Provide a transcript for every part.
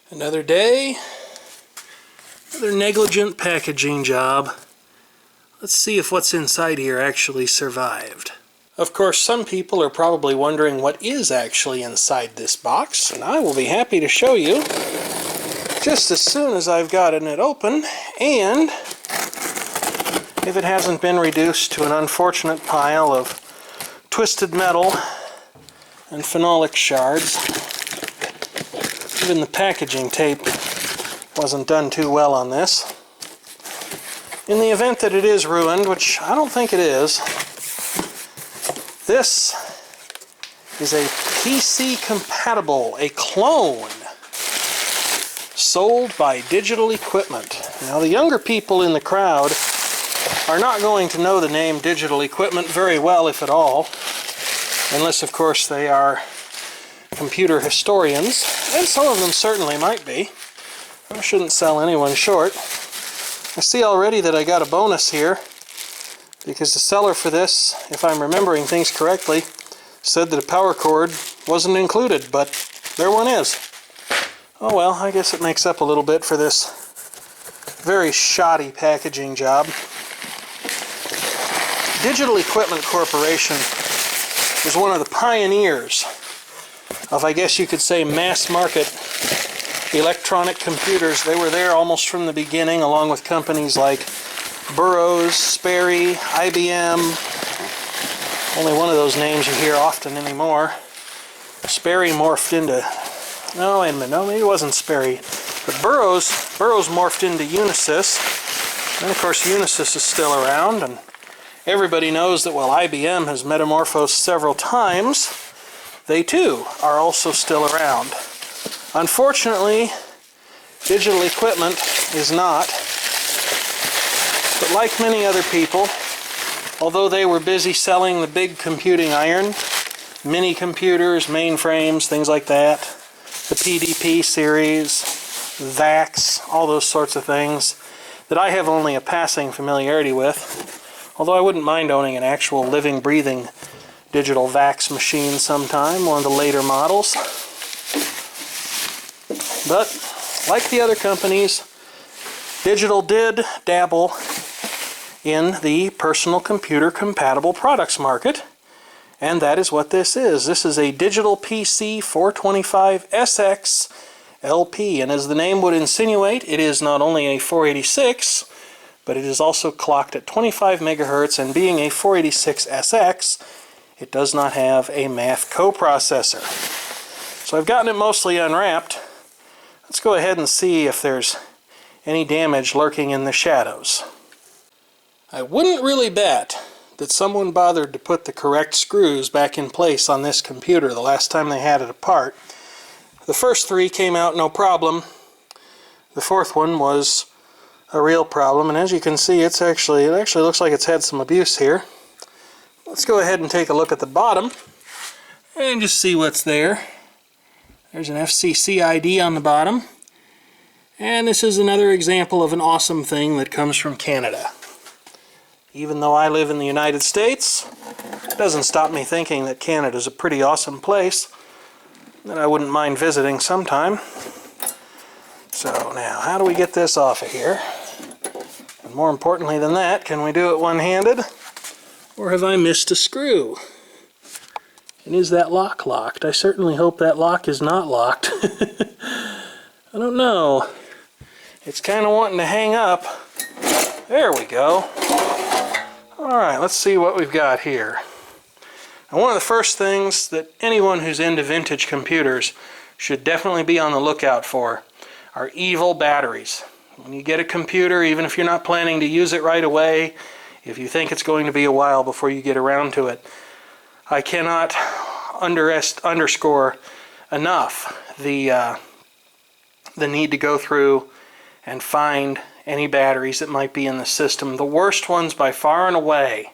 Another day, another negligent packaging job. Let's see if what's inside here actually survived. Of course, some people are probably wondering what is actually inside this box, and I will be happy to show you just as soon as I've gotten it open, and if it hasn't been reduced to an unfortunate pile of twisted metal and phenolic shards. Even the packaging tape wasn't done too well on this. In the event that it is ruined, which I don't think it is, this is a PC compatible, a clone, sold by Digital Equipment. Now the younger people in the crowd are not going to know the name Digital Equipment very well, if at all, unless of course they are computer historians, and some of them certainly might be. I shouldn't sell anyone short. I see already that I got a bonus here, because the seller for this, if I'm remembering things correctly, said that a power cord wasn't included, but there one is. Oh well, I guess it makes up a little bit for this very shoddy packaging job. Digital Equipment Corporation was one of the pioneers of, I guess you could say, mass market electronic computers. They were there almost from the beginning, along with companies like Burroughs, Sperry, IBM. Only one of those names you hear often anymore. Sperry morphed into... No, wait a minute. No, maybe it wasn't Sperry. But Burroughs morphed into Unisys. And of course Unisys is still around, and everybody knows that while IBM has metamorphosed several times, they too are also still around. Unfortunately, Digital Equipment is not. But like many other people, although they were busy selling the big computing iron, mini computers, mainframes, things like that, the PDP series, VAX, all those sorts of things that I have only a passing familiarity with, although I wouldn't mind owning an actual living, breathing digital VAX machine sometime, one of the later models. But like the other companies, Digital did dabble in the personal computer compatible products market, and that is what this is. This is a Digital PC 425SX LP, and as the name would insinuate, it is not only a 486, but it is also clocked at 25 megahertz, and being a 486SX, it does not have a math coprocessor. So I've gotten it mostly unwrapped. Let's go ahead and see if there's any damage lurking in the shadows. I wouldn't really bet that someone bothered to put the correct screws back in place on this computer the last time they had it apart. The first three came out no problem. The fourth one was a real problem, and as you can see, it actually looks like it's had some abuse here. Let's go ahead and take a look at the bottom and just see what's there. There's an Fcc Id on the bottom, and this is another example of an awesome thing that comes from Canada. Even though I live in the United States, it doesn't stop me thinking that Canada's a pretty awesome place that I wouldn't mind visiting sometime. So now, how do we get this off of here? And more importantly than that, can we do it one-handed? Or have I missed a screw? And is that lock locked? I certainly hope that lock is not locked. I don't know. It's kind of wanting to hang up. There we go. Alright, let's see what we've got here. Now, one of the first things that anyone who's into vintage computers should definitely be on the lookout for are evil batteries. When you get a computer, even if you're not planning to use it right away, if you think it's going to be a while before you get around to it, I cannot underscore enough the need to go through and find any batteries that might be in the system. The worst ones by far and away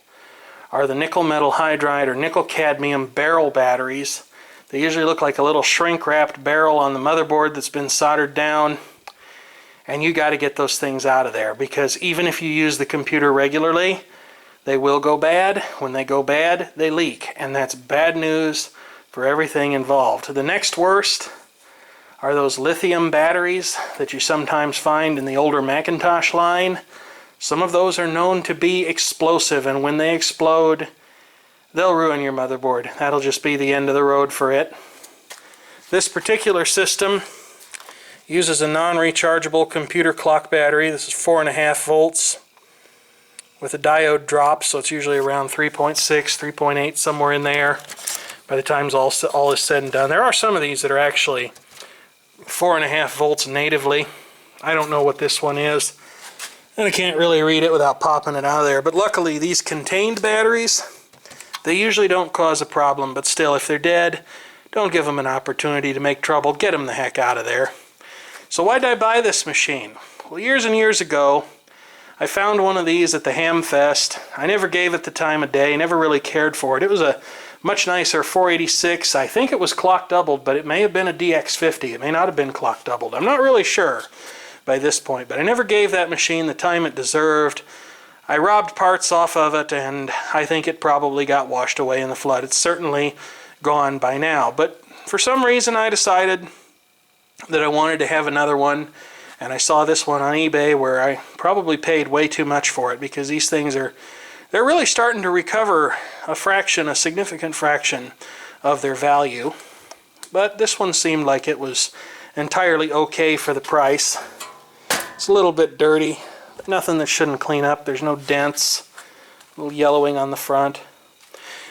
are the nickel metal hydride or nickel cadmium barrel batteries. They usually look like a little shrink-wrapped barrel on the motherboard that's been soldered down, and you got to get those things out of there, because even if you use the computer regularly, they will go bad. When they go bad, they leak, and that's bad news for everything involved. The next worst are those lithium batteries that you sometimes find in the older Macintosh line. Some of those are known to be explosive, and when they explode, they'll ruin your motherboard. That'll just be the end of the road for it. This particular system uses a non-rechargeable computer clock battery. This is 4.5 volts with a diode drop, so it's usually around 3.6, 3.8, somewhere in there by the time all is said and done. There are some of these that are actually 4.5 volts natively. I don't know what this one is, and I can't really read it without popping it out of there. But luckily, these contained batteries, they usually don't cause a problem, but still, if they're dead, don't give them an opportunity to make trouble. Get them the heck out of there. So why did I buy this machine? Well, years and years ago, I found one of these at the Ham Fest. I never gave it the time of day, never really cared for it. It was a much nicer 486. I think it was clock doubled, but it may have been a DX50. It may not have been clock doubled. I'm not really sure by this point, but I never gave that machine the time it deserved. I robbed parts off of it, and I think it probably got washed away in the flood. It's certainly gone by now, but for some reason I decided that I wanted to have another one, and I saw this one on eBay where I probably paid way too much for it, because these things they're really starting to recover a significant fraction of their value. But this one seemed like it was entirely okay for the price. It's a little bit dirty, but nothing that shouldn't clean up. There's no dents, a little yellowing on the front.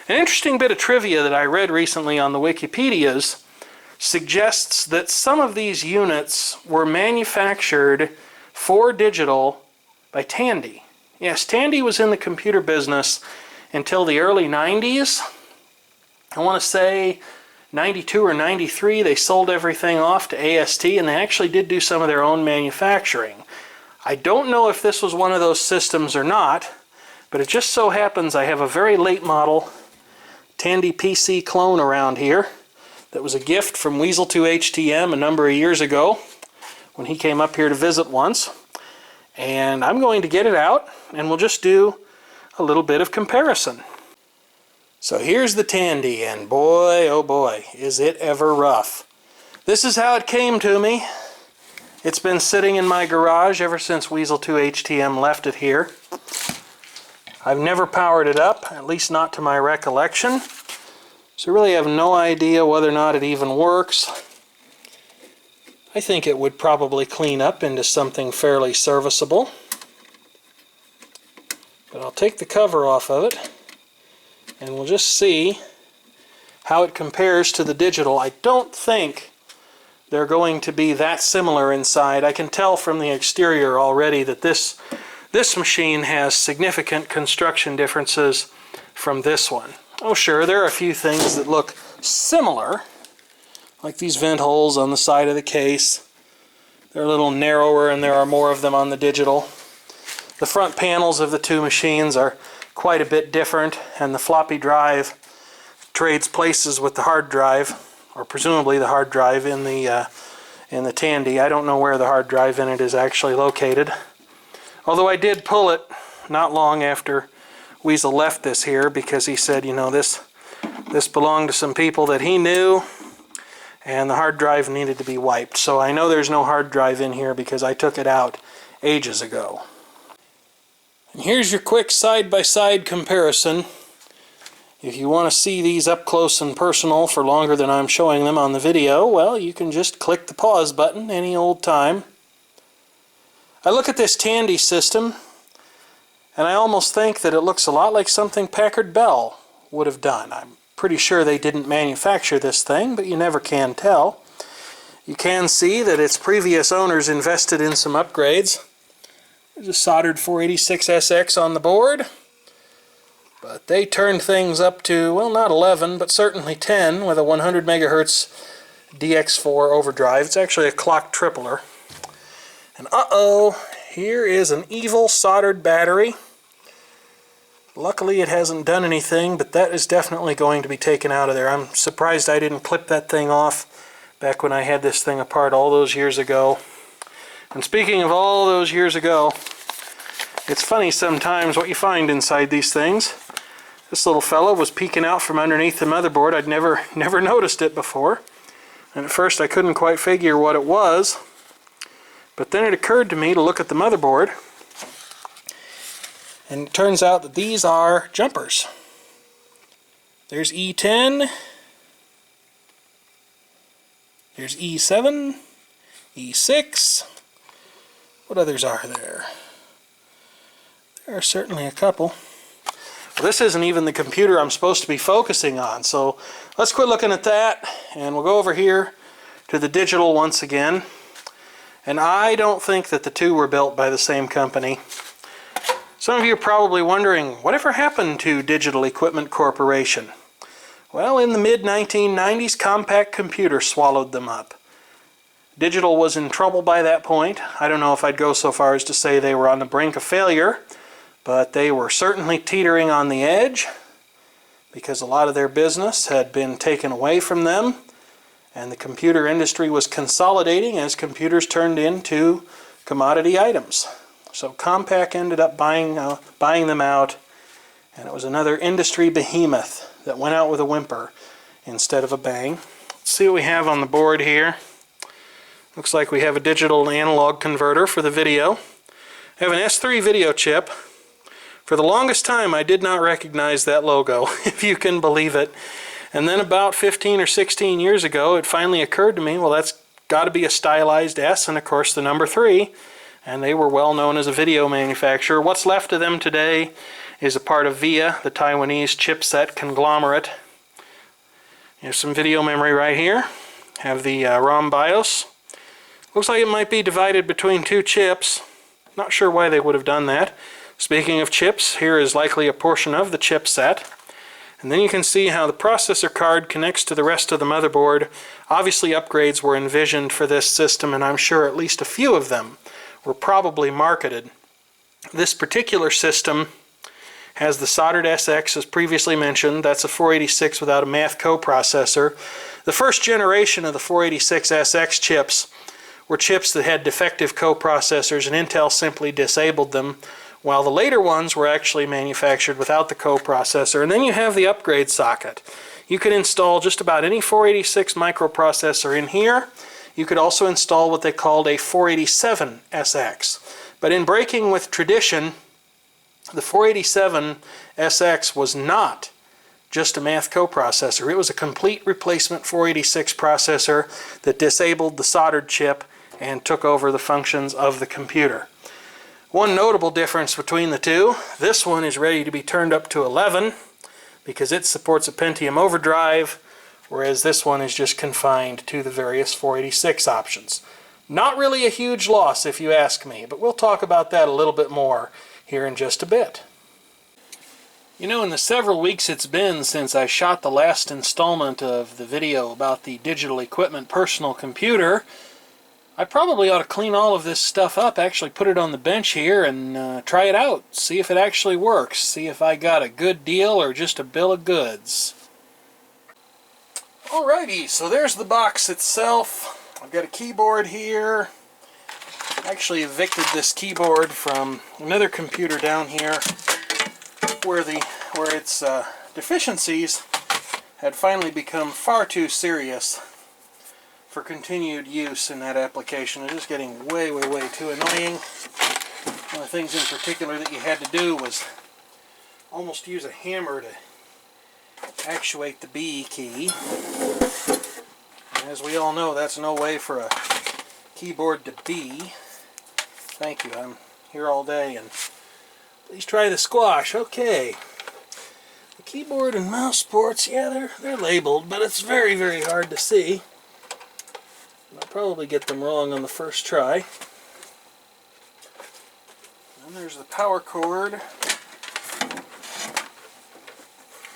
An interesting bit of trivia that I read recently on the Wikipedias suggests that some of these units were manufactured for digital by Tandy. Yes, Tandy was in the computer business until the early 90s. I want to say 92 or 93, they sold everything off to AST, and they actually did do some of their own manufacturing. I don't know if this was one of those systems or not, but it just so happens I have a very late model Tandy PC clone around here that was a gift from Weasel2HTM a number of years ago when he came up here to visit once. And I'm going to get it out, and we'll just do a little bit of comparison. So here's the Tandy, and boy, oh boy, is it ever rough. This is how it came to me. It's been sitting in my garage ever since Weasel2HTM left it here. I've never powered it up, at least not to my recollection. So I really have no idea whether or not it even works. I think it would probably clean up into something fairly serviceable. But I'll take the cover off of it, and we'll just see how it compares to the digital. I don't think they're going to be that similar inside. I can tell from the exterior already that this machine has significant construction differences from this one. Oh sure, there are a few things that look similar, like these vent holes on the side of the case. They're a little narrower, and there are more of them on the digital. The front panels of the two machines are quite a bit different, and the floppy drive trades places with the hard drive, or presumably the hard drive in the Tandy. I don't know where the hard drive in it is actually located. Although I did pull it not long after Weasel left this here, because he said, you know, this belonged to some people that he knew, and the hard drive needed to be wiped. So I know there's no hard drive in here because I took it out ages ago. And here's your quick side-by-side comparison. If you want to see these up close and personal for longer than I'm showing them on the video, well, you can just click the pause button any old time. I look at this Tandy system, and I almost think that it looks a lot like something Packard Bell would have done. I'm pretty sure they didn't manufacture this thing, but you never can tell. You can see that its previous owners invested in some upgrades. There's a soldered 486SX on the board, but they turned things up to, well, not 11, but certainly 10 with a 100 megahertz DX4 overdrive. It's actually a clock tripler. And uh-oh, here is an evil soldered battery. Luckily it hasn't done anything, but that is definitely going to be taken out of there. I'm surprised I didn't clip that thing off back when I had this thing apart all those years ago. And speaking of all those years ago, it's funny sometimes what you find inside these things. This little fellow was peeking out from underneath the motherboard. I'd never noticed it before. And at first I couldn't quite figure what it was, but then it occurred to me to look at the motherboard, and it turns out that these are jumpers. There's E10, there's E7, E6. What others are there? There are certainly a couple. Well, this isn't even the computer I'm supposed to be focusing on, so let's quit looking at that, and we'll go over here to the digital once again. And I don't think that the two were built by the same company. Some of you are probably wondering, whatever happened to Digital Equipment Corporation? Well, in the mid-1990s, Compaq Computer swallowed them up. Digital was in trouble by that point. I don't know if I'd go so far as to say they were on the brink of failure, but they were certainly teetering on the edge because a lot of their business had been taken away from them, and the computer industry was consolidating as computers turned into commodity items. So Compaq ended up buying them out, and it was another industry behemoth that went out with a whimper instead of a bang. Let's see what we have on the board here. Looks like we have a digital and analog converter for the video. I have an S3 video chip. For the longest time I did not recognize that logo, if you can believe it. And then about 15 or 16 years ago it finally occurred to me, well, that's got to be a stylized S and of course the number 3. And they were well known as a video manufacturer. What's left of them today is a part of VIA, the Taiwanese chipset conglomerate. There's some video memory right here. Have the ROM BIOS. Looks like it might be divided between two chips. Not sure why they would have done that. Speaking of chips, here is likely a portion of the chipset. And then you can see how the processor card connects to the rest of the motherboard. Obviously upgrades were envisioned for this system, and I'm sure at least a few of them were probably marketed. This particular system has the soldered SX, as previously mentioned. That's a 486 without a math coprocessor. The first generation of the 486SX chips were chips that had defective coprocessors, and Intel simply disabled them, while the later ones were actually manufactured without the coprocessor. And then you have the upgrade socket. You can install just about any 486 microprocessor in here. You could also install what they called a 487SX. But in breaking with tradition, the 487SX was not just a math coprocessor. It was a complete replacement 486 processor that disabled the soldered chip and took over the functions of the computer. One notable difference between the two, this one is ready to be turned up to 11 because it supports a Pentium overdrive, whereas this one is just confined to the various 486 options. Not really a huge loss if you ask me, but we'll talk about that a little bit more here in just a bit. You know, in the several weeks it's been since I shot the last installment of the video about the Digital Equipment personal computer, I probably ought to clean all of this stuff up, actually put it on the bench here and try it out, see if it actually works, see if I got a good deal or just a bill of goods. Alrighty, so there's the box itself. I've got a keyboard here. I actually evicted this keyboard from another computer down here where its deficiencies had finally become far too serious for continued use in that application. It was getting way too annoying. One of the things in particular that you had to do was almost use a hammer to actuate the B key. And as we all know, that's no way for a keyboard to be. Thank you, I'm here all day, and please try the squash. Okay. The keyboard and mouse ports, yeah, they're labeled, but it's very hard to see. I'll probably get them wrong on the first try. And there's the power cord.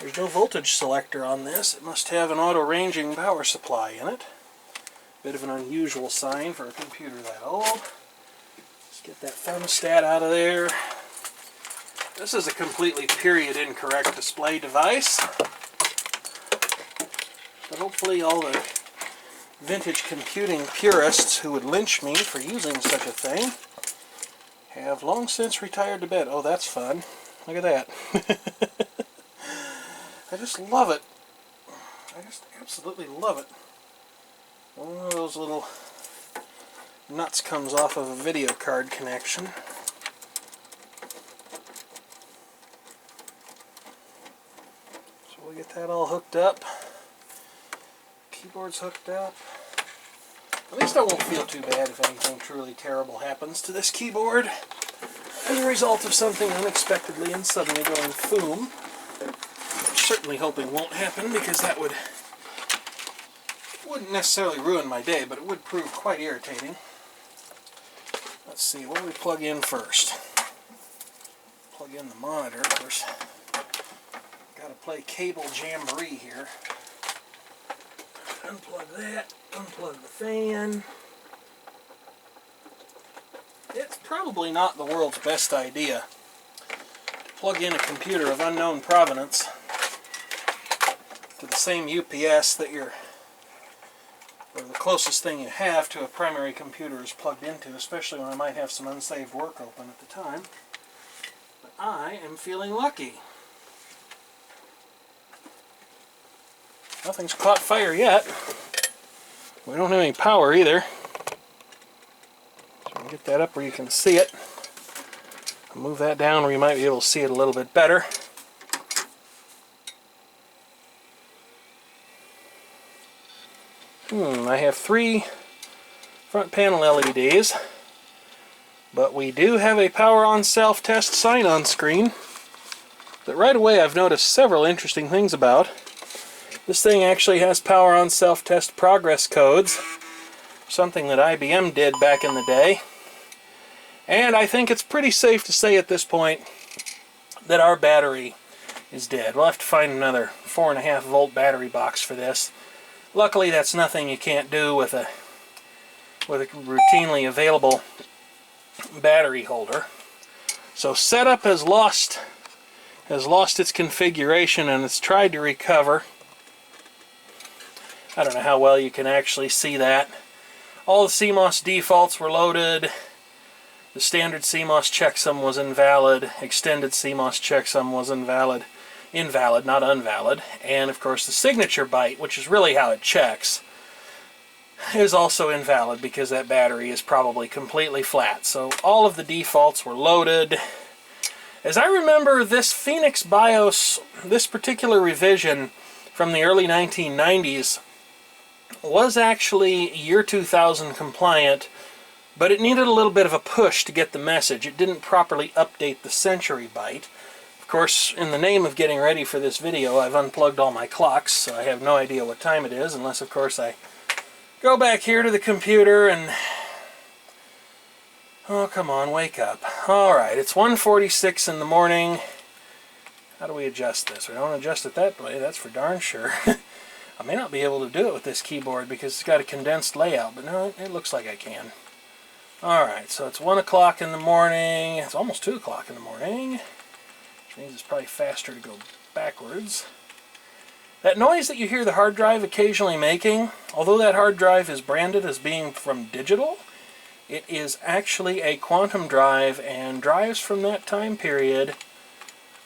There's no voltage selector on this. It must have an auto-ranging power supply in it. Bit of an unusual sign for a computer that old. Let's get that thermostat out of there. This is a completely period incorrect display device. But hopefully all the vintage computing purists who would lynch me for using such a thing have long since retired to bed. Oh, that's fun. Look at that. I just love it. I just absolutely love it. One of those little nuts comes off of a video card connection. So we'll get that all hooked up. Keyboard's hooked up. At least I won't feel too bad if anything truly terrible happens to this keyboard as a result of something unexpectedly and suddenly going boom. Certainly hoping won't happen, because that wouldn't necessarily ruin my day, but it would prove quite irritating. Let's see, what do we plug in first? Plug in the monitor, of course. Got to play cable jamboree here. Unplug that, unplug the fan. It's probably not the world's best idea to plug in a computer of unknown provenance to the same UPS that or the closest thing you have to a primary computer is plugged into, especially when I might have some unsaved work open at the time. But I am feeling lucky. Nothing's caught fire yet. We don't have any power either. So we'll get that up where you can see it. I'll move that down where you might be able to see it a little bit better. I have 3 front panel LEDs, but we do have a power on self-test sign on screen that right away I've noticed several interesting things about. This thing actually has power on self-test progress codes, something that IBM did back in the day. And I think it's pretty safe to say at this point that our battery is dead. We'll have to find another 4.5 volt battery box for this. Luckily, that's nothing you can't do with a routinely available battery holder. So setup has lost its configuration, and it's tried to recover. I don't know how well you can actually see that. All the CMOS defaults were loaded. The standard CMOS checksum was invalid. Extended CMOS checksum was invalid. Invalid, not unvalid. And of course the signature byte, which is really how it checks, is also invalid because that battery is probably completely flat. So all of the defaults were loaded. As I remember, this Phoenix BIOS, this particular revision from the early 1990s, was actually year 2000 compliant, but it needed a little bit of a push to get the message. It didn't properly update the century byte. Of course, in the name of getting ready for this video, I've unplugged all my clocks, so I have no idea what time it is, unless of course I go back here to the computer and... Oh, come on, wake up. Alright, it's 1:46 in the morning. How do we adjust this? We don't adjust it that way, that's for darn sure. I may not be able to do it with this keyboard because it's got a condensed layout, but no, it looks like I can. Alright, so it's 1 o'clock in the morning. It's almost 2 o'clock in the morning, which means it's probably faster to go backwards. That noise that you hear the hard drive occasionally making, although that hard drive is branded as being from digital, it is actually a quantum drive, and drives from that time period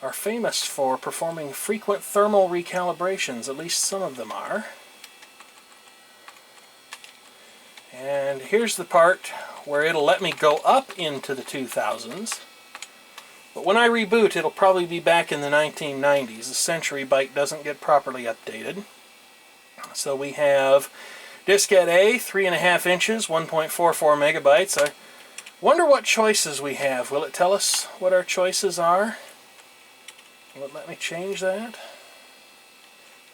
are famous for performing frequent thermal recalibrations. At least some of them are. And here's the part where it'll let me go up into the 2000s. But when I reboot, it'll probably be back in the 1990s. The century byte doesn't get properly updated. So we have diskette A, 3.5 inches, 1.44 megabytes. I wonder what choices we have. Will it tell us what our choices are? Will it let me change that?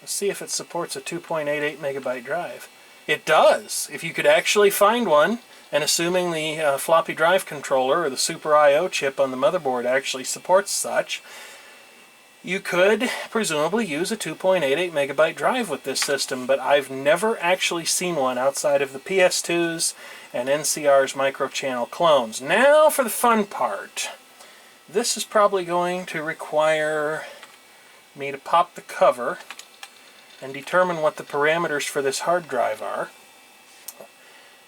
Let's see if it supports a 2.88 megabyte drive. It does! If you could actually find one, and assuming the floppy drive controller or the Super I/O chip on the motherboard actually supports such, you could presumably use a 2.88 megabyte drive with this system, but I've never actually seen one outside of the PS2's and NCR's microchannel clones. Now for the fun part. This is probably going to require me to pop the cover and determine what the parameters for this hard drive are.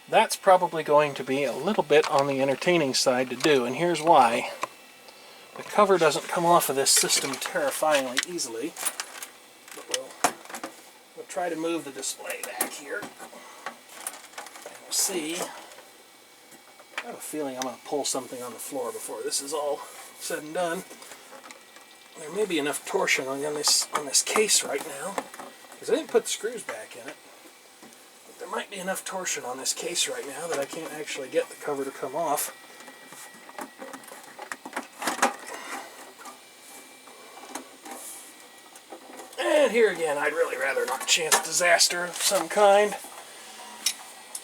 That's probably going to be a little bit on the entertaining side to do, and here's why. The cover doesn't come off of this system terrifyingly easily, but we'll try to move the display back here. see. I have a feeling I'm going to pull something on the floor before this is all said and done. There may be enough torsion on this case right now, because I didn't put the screws back in it. But there might be enough torsion on this case right now that I can't actually get the cover to come off. And here again, I'd really rather not chance disaster of some kind.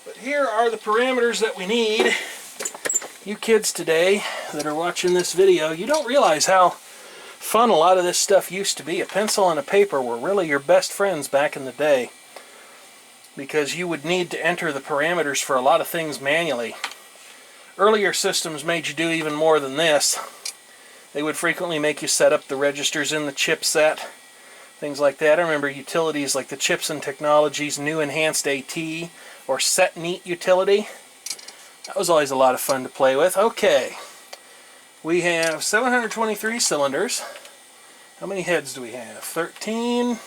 But here are the parameters that we need. You kids today that are watching this video, you don't realize how fun a lot of this stuff used to be. A pencil and a paper were really your best friends back in the day, because you would need to enter the parameters for a lot of things manually. Earlier systems made you do even more than this. They would frequently make you set up the registers in the chipset, things like that. I remember utilities like the Chips and Technologies New Enhanced AT or Set Neat utility. That was always a lot of fun to play with. Okay, we have 723 cylinders. How many heads do we have? 13.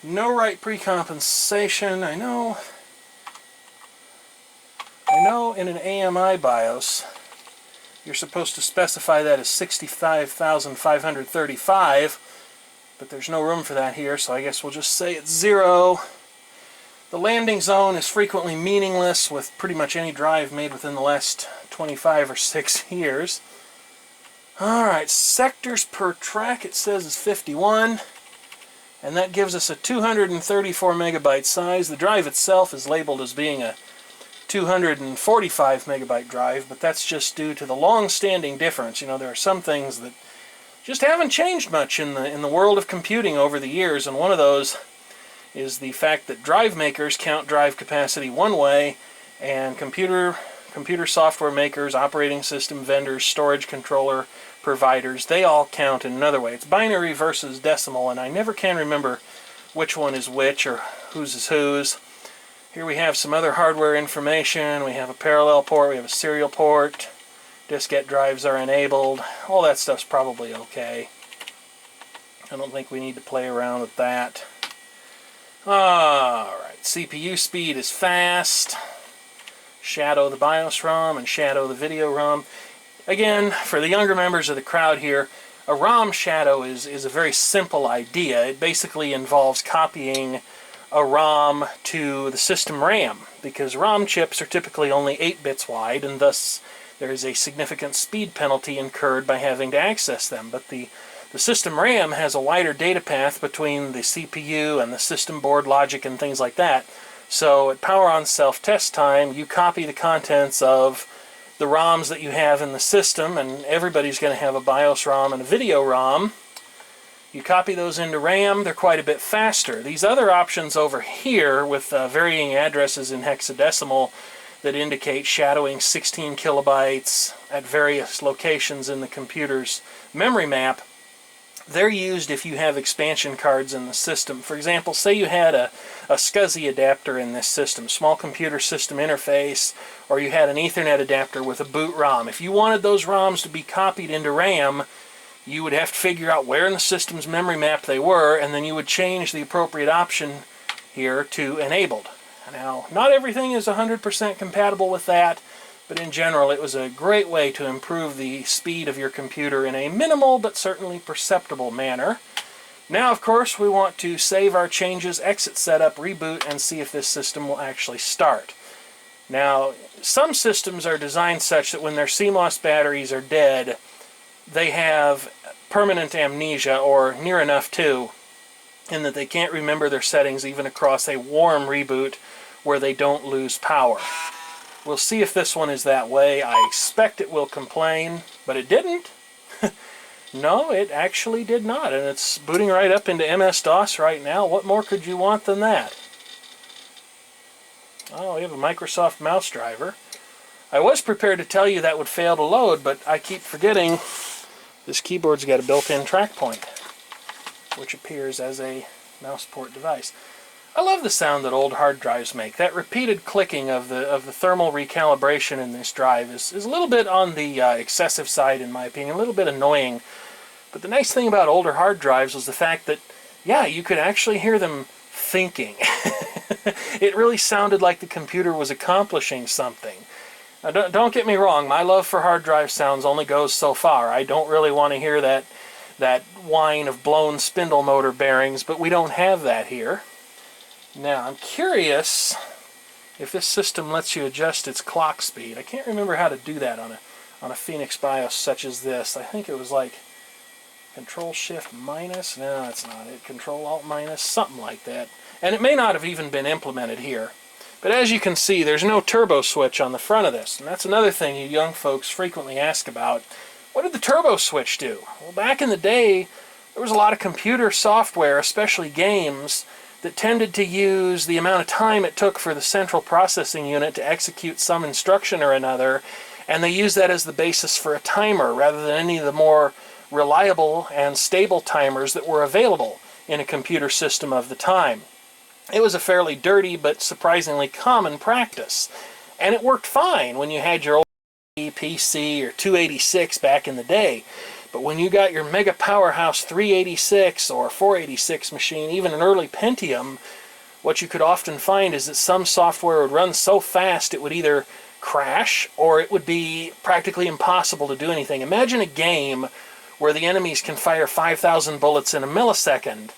No write precompensation. I know in an AMI BIOS you're supposed to specify that as 65,535, but there's no room for that here, so I guess we'll just say it's 0. The landing zone is frequently meaningless with pretty much any drive made within the last 25 or 6 years. Alright, sectors per track it says is 51, and that gives us a 234 megabyte size. The drive itself is labeled as being a 245 megabyte drive, but that's just due to the long-standing difference. You know, there are some things that just haven't changed much in the world of computing over the years, and one of those is the fact that drive makers count drive capacity one way, and computer software makers, operating system vendors, storage controller providers, they all count in another way. It's binary versus decimal, and I never can remember which one is which or whose is whose. Here we have some other hardware information. We have a parallel port, we have a serial port, diskette drives are enabled. All that stuff's probably okay. I don't think we need to play around with that. Alright, CPU speed is fast. Shadow the BIOS ROM and shadow the video ROM. Again, for the younger members of the crowd here, a ROM shadow is a very simple idea. It basically involves copying a ROM to the system RAM, because ROM chips are typically only 8 bits wide, and thus there is a significant speed penalty incurred by having to access them. But the system RAM has a wider data path between the CPU and the system board logic and things like that. So at power on self-test time, you copy the contents of the ROMs that you have in the system, and everybody's going to have a BIOS ROM and a video ROM. You copy those into RAM, they're quite a bit faster. These other options over here with varying addresses in hexadecimal that indicate shadowing 16 kilobytes at various locations in the computer's memory map, they're used if you have expansion cards in the system. For example, say you had a SCSI adapter in this system, small computer system interface, or you had an Ethernet adapter with a boot ROM. If you wanted those ROMs to be copied into RAM, you would have to figure out where in the system's memory map they were, and then you would change the appropriate option here to enabled. Now, not everything is 100% compatible with that, but in general it was a great way to improve the speed of your computer in a minimal but certainly perceptible manner. Now, of course, we want to save our changes, exit setup, reboot, and see if this system will actually start. Now, some systems are designed such that when their CMOS batteries are dead, they have permanent amnesia, or near enough to, in that they can't remember their settings even across a warm reboot where they don't lose power. We'll see if this one is that way. I expect it will complain, but it didn't. No, it actually did not, and it's booting right up into MS-DOS right now. What more could you want than that? Oh, we have a Microsoft mouse driver. I was prepared to tell you that would fail to load, but I keep forgetting this keyboard's got a built-in track point, which appears as a mouse port device. I love the sound that old hard drives make. That repeated clicking of the thermal recalibration in this drive is a little bit on the excessive side, in my opinion, a little bit annoying. But the nice thing about older hard drives was the fact that, yeah, you could actually hear them thinking. It really sounded like the computer was accomplishing something. Now, don't get me wrong, my love for hard drive sounds only goes so far. I don't really want to hear that whine of blown spindle motor bearings, but we don't have that here. Now, I'm curious if this system lets you adjust its clock speed. I can't remember how to do that on a Phoenix BIOS such as this. I think it was like Control-Shift minus. No, that's not it. Control-Alt minus, something like that. And it may not have even been implemented here. But as you can see, there's no turbo switch on the front of this. And that's another thing you young folks frequently ask about. What did the turbo switch do? Well, back in the day, there was a lot of computer software, especially games, that tended to use the amount of time it took for the central processing unit to execute some instruction or another, and they used that as the basis for a timer rather than any of the more reliable and stable timers that were available in a computer system of the time. It was a fairly dirty but surprisingly common practice, and it worked fine when you had your old DECpc or 286 back in the day. But when you got your mega powerhouse 386 or 486 machine, even an early Pentium, what you could often find is that some software would run so fast it would either crash or it would be practically impossible to do anything. Imagine a game where the enemies can fire 5,000 bullets in a millisecond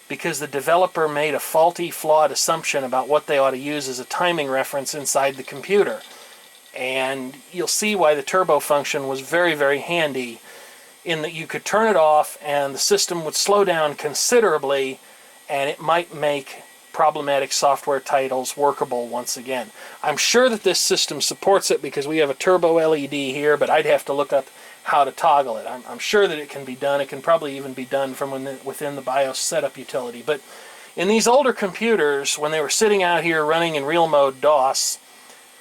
because the developer made a faulty, flawed assumption about what they ought to use as a timing reference inside the computer. And you'll see why the turbo function was very, very handy, in that you could turn it off and the system would slow down considerably, and it might make problematic software titles workable once again. I'm sure that this system supports it because we have a turbo LED here, but I'd have to look up how to toggle it. I'm sure that it can be done. It can probably even be done from within the BIOS setup utility. But in these older computers, when they were sitting out here running in real mode DOS,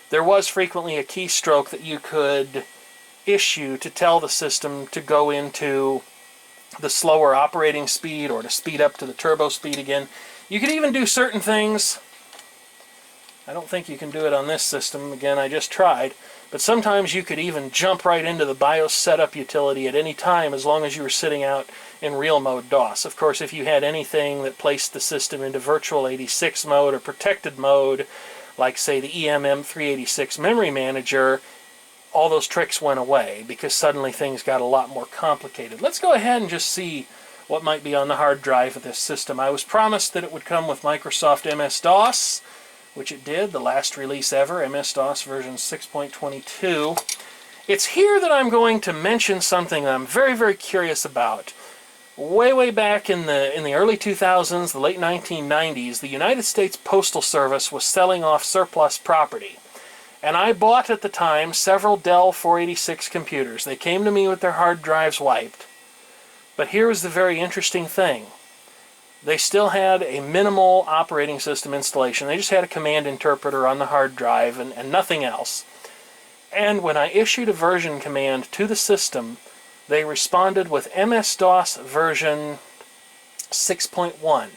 there was frequently a keystroke that you could issue to tell the system to go into the slower operating speed or to speed up to the turbo speed again. You could even do certain things. I don't think you can do it on this system. Again, I just tried. But sometimes you could even jump right into the BIOS setup utility at any time as long as you were sitting out in real mode DOS. Of course, if you had anything that placed the system into virtual 86 mode or protected mode, like say the EMM386 memory manager, all those tricks went away because suddenly things got a lot more complicated. Let's go ahead and just see what might be on the hard drive of this system. I was promised that it would come with Microsoft MS-DOS, which it did, the last release ever, MS-DOS version 6.22. It's here that I'm going to mention something that I'm very, very curious about. Way back in the early 2000s, the late 1990s, the United States Postal Service was selling off surplus property. And I bought at the time several Dell 486 computers. They came to me with their hard drives wiped. But here was the very interesting thing. They still had a minimal operating system installation. They just had a command interpreter on the hard drive and nothing else. And when I issued a version command to the system, they responded with MS-DOS version 6.1.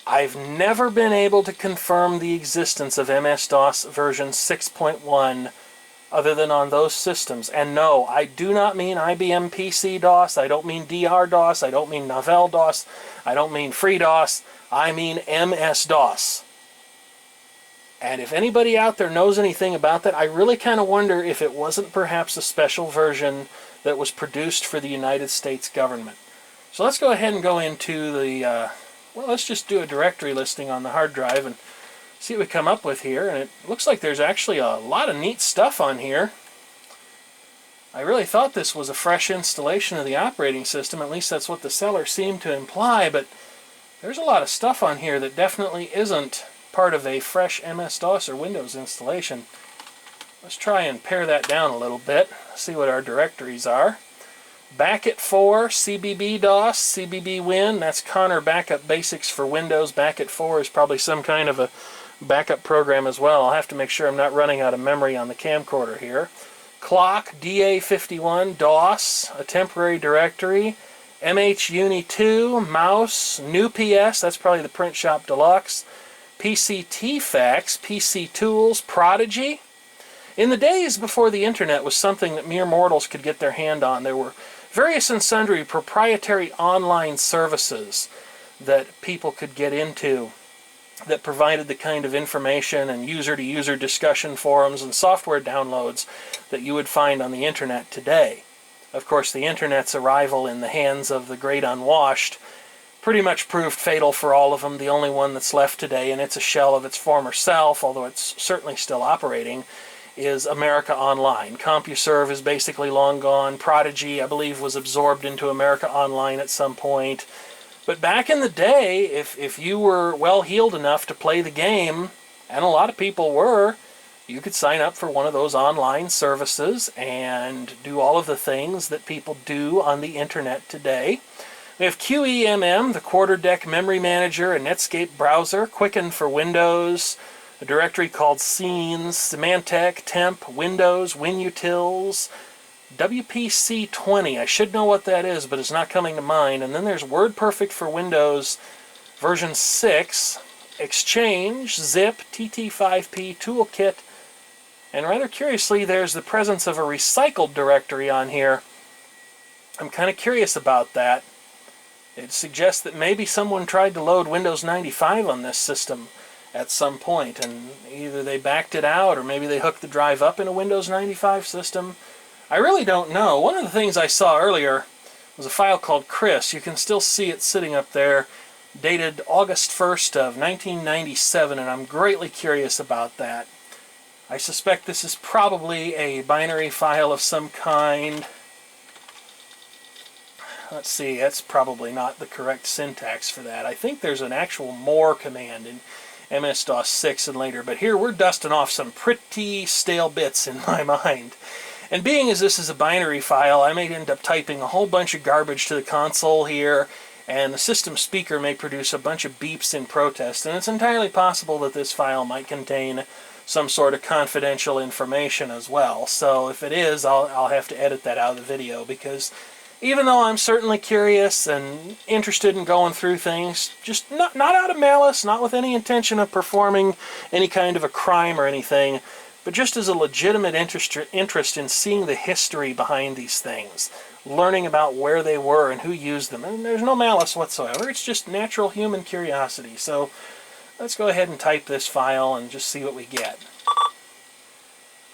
I've never been able to confirm the existence of MS-DOS version 6.1 other than on those systems. And no, I do not mean IBM PC DOS, I don't mean DR DOS, I don't mean Novell DOS, I don't mean FreeDOS, I mean MS-DOS. And if anybody out there knows anything about that, I really kind of wonder if it wasn't perhaps a special version that was produced for the United States government. So let's go ahead and go into the, well, let's just do a directory listing on the hard drive and see what we come up with here. And it looks like there's actually a lot of neat stuff on here. I really thought this was a fresh installation of the operating system, at least that's what the seller seemed to imply, but there's a lot of stuff on here that definitely isn't part of a fresh MS-DOS or Windows installation. Let's try and pare that down a little bit, see what our directories are. Backet 4, CBB DOS, CBB Win, that's Connor Backup Basics for Windows. Backet 4 is probably some kind of a backup program as well. I'll have to make sure I'm not running out of memory on the camcorder here. Clock, DA51, DOS, a temporary directory, MHUni2, Mouse, New PS, that's probably the Print Shop Deluxe, PCTFax, PC Tools, Prodigy. In the days before the internet was something that mere mortals could get their hand on, there were various and sundry proprietary online services that people could get into that provided the kind of information and user-to-user discussion forums and software downloads that you would find on the internet today. Of course, the internet's arrival in the hands of the great unwashed pretty much proved fatal for all of them. The only one that's left today, and it's a shell of its former self, although it's certainly still operating, is America Online. CompuServe is basically long gone. Prodigy, I believe, was absorbed into America Online at some point. But back in the day, if you were well-heeled enough to play the game, and a lot of people were, you could sign up for one of those online services and do all of the things that people do on the internet today. We have QEMM, the Quarter Deck Memory Manager, a Netscape browser, Quicken for Windows, a directory called Scenes, Symantec, Temp, Windows, WinUtils, WPC 20. I should know what that is, but it's not coming to mind. And then there's Wordperfect for Windows, version 6, Exchange, Zip, TT5P, Toolkit, and rather curiously, there's the presence of a recycled directory on here. I'm kind of curious about that. It suggests that maybe someone tried to load Windows 95 on this system at some point, and either they backed it out or maybe they hooked the drive up in a Windows 95 system. I really don't know. One of the things I saw earlier was a file called Chris. You can still see it sitting up there, dated August 1st of 1997, and I'm greatly curious about that. I suspect this is probably a binary file of some kind. Let's see, that's probably not the correct syntax for that. I think there's an actual more command in MS-DOS 6 and later, but here we're dusting off some pretty stale bits in my mind. And being as this is a binary file, I may end up typing a whole bunch of garbage to the console here, and the system speaker may produce a bunch of beeps in protest, and it's entirely possible that this file might contain some sort of confidential information as well. So if it is, I'll have to edit that out of the video, because even though I'm certainly curious and interested in going through things, just not out of malice, not with any intention of performing any kind of a crime or anything, but just as a legitimate interest in seeing the history behind these things, learning about where they were and who used them. And there's no malice whatsoever. It's just natural human curiosity. So let's go ahead and type this file and just see what we get.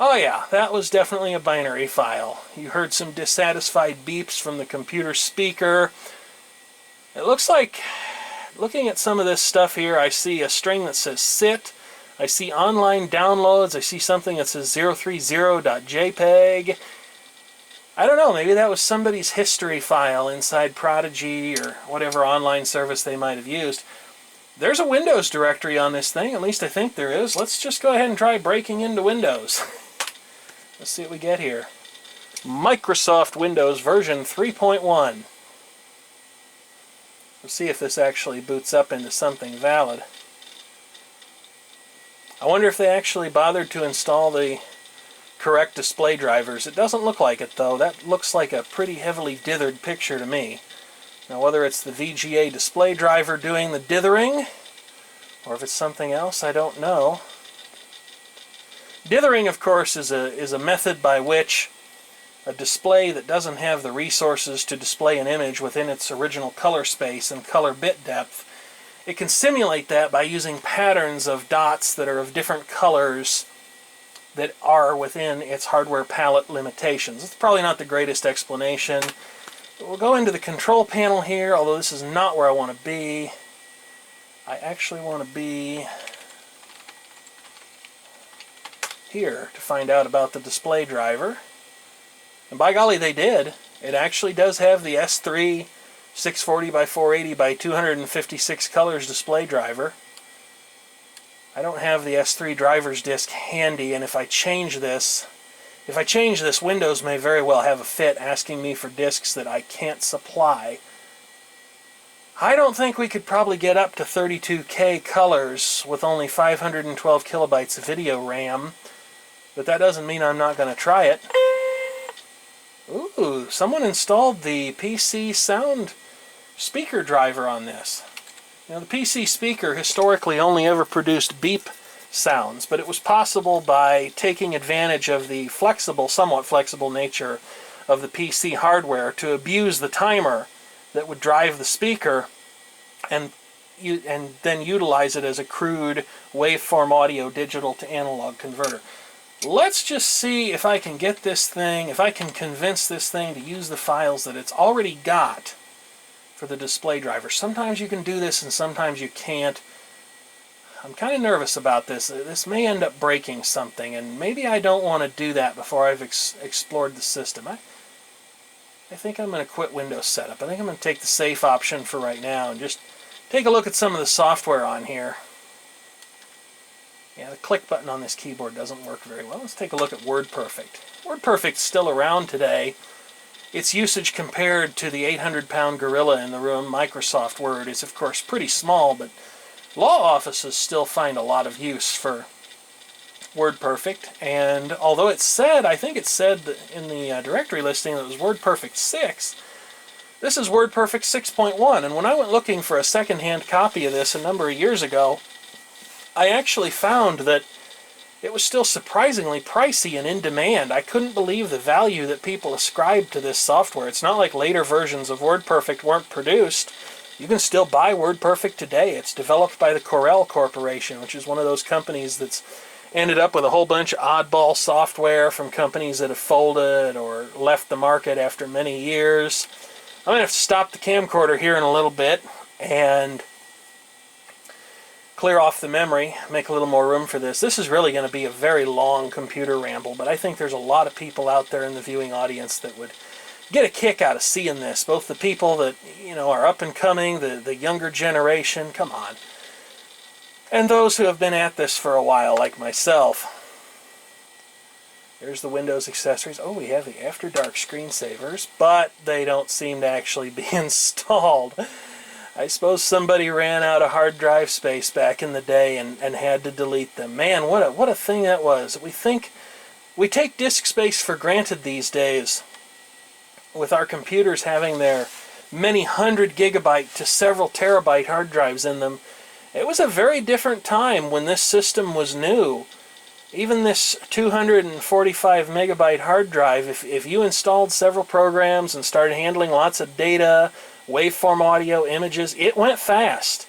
Oh yeah, that was definitely a binary file. You heard some dissatisfied beeps from the computer speaker. It looks like, looking at some of this stuff here, I see a string that says sit. I see online downloads. I see something that says 030.jpg. I don't know, maybe that was somebody's history file inside Prodigy or whatever online service they might have used. There's a Windows directory on this thing, at least I think there is. Let's just go ahead and try breaking into Windows. Let's see what we get here. Microsoft Windows version 3.1. Let's see if this actually boots up into something valid. I wonder if they actually bothered to install the correct display drivers. It doesn't look like it, though. That looks like a pretty heavily dithered picture to me. Now, whether it's the VGA display driver doing the dithering, or if it's something else, I don't know. Dithering, of course, is a method by which a display that doesn't have the resources to display an image within its original color space and color bit depth, it can simulate that by using patterns of dots that are of different colors that are within its hardware palette limitations. It's probably not the greatest explanation. But we'll go into the control panel here, although this is not where I want to be. I actually want to be here to find out about the display driver. And by golly, they did. It actually does have the S3 640 by 480 by 256 colors display driver. I don't have the S3 drivers disk handy, and if I change this, Windows may very well have a fit asking me for disks that I can't supply. I don't think we could probably get up to 32K colors with only 512 kilobytes of video RAM, but that doesn't mean I'm not going to try it. Ooh, someone installed the PC sound speaker driver on this. You know, the PC speaker historically only ever produced beep sounds, but it was possible by taking advantage of the flexible, somewhat flexible nature of the PC hardware to abuse the timer that would drive the speaker and and then utilize it as a crude waveform audio digital to analog converter. Let's just see if I can get this thing, if I can convince this thing to use the files that it's already got for the display driver. Sometimes you can do this and sometimes you can't. I'm kind of nervous about this. This may end up breaking something, and maybe I don't want to do that before I've explored the system. I think I'm going to quit Windows Setup. I think I'm going to take the safe option for right now and just take a look at some of the software on here. Yeah, the click button on this keyboard doesn't work very well. Let's take a look at Wordperfect. Wordperfect's still around today. Its usage compared to the 800-pound gorilla in the room, Microsoft Word, is of course pretty small, but law offices still find a lot of use for Wordperfect, and although it said, I think it said in the directory listing that it was Wordperfect 6, this is Wordperfect 6.1, and when I went looking for a second-hand copy of this a number of years ago, I actually found that it was still surprisingly pricey and in demand. I couldn't believe the value that people ascribed to this software. It's not like later versions of Wordperfect weren't produced. You can still buy Wordperfect today. It's developed by the Corel Corporation, which is one of those companies that's ended up with a whole bunch of oddball software from companies that have folded or left the market after many years. I'm going to have to stop the camcorder here in a little bit and clear off the memory, make a little more room for this. This is really going to be a very long computer ramble, but I think there's a lot of people out there in the viewing audience that would get a kick out of seeing this. Both the people that, you know, are up and coming, the younger generation, come on, and those who have been at this for a while, like myself. There's the Windows accessories. Oh, we have the After Dark screensavers, but they don't seem to actually be installed. I suppose somebody ran out of hard drive space back in the day and had to delete them. Man, what a thing that was. We take disk space for granted these days, with our computers having their many hundred gigabyte to several terabyte hard drives in them. It was a very different time when this system was new. Even this 245 megabyte hard drive, if you installed several programs and started handling lots of data, waveform audio, images, it went fast.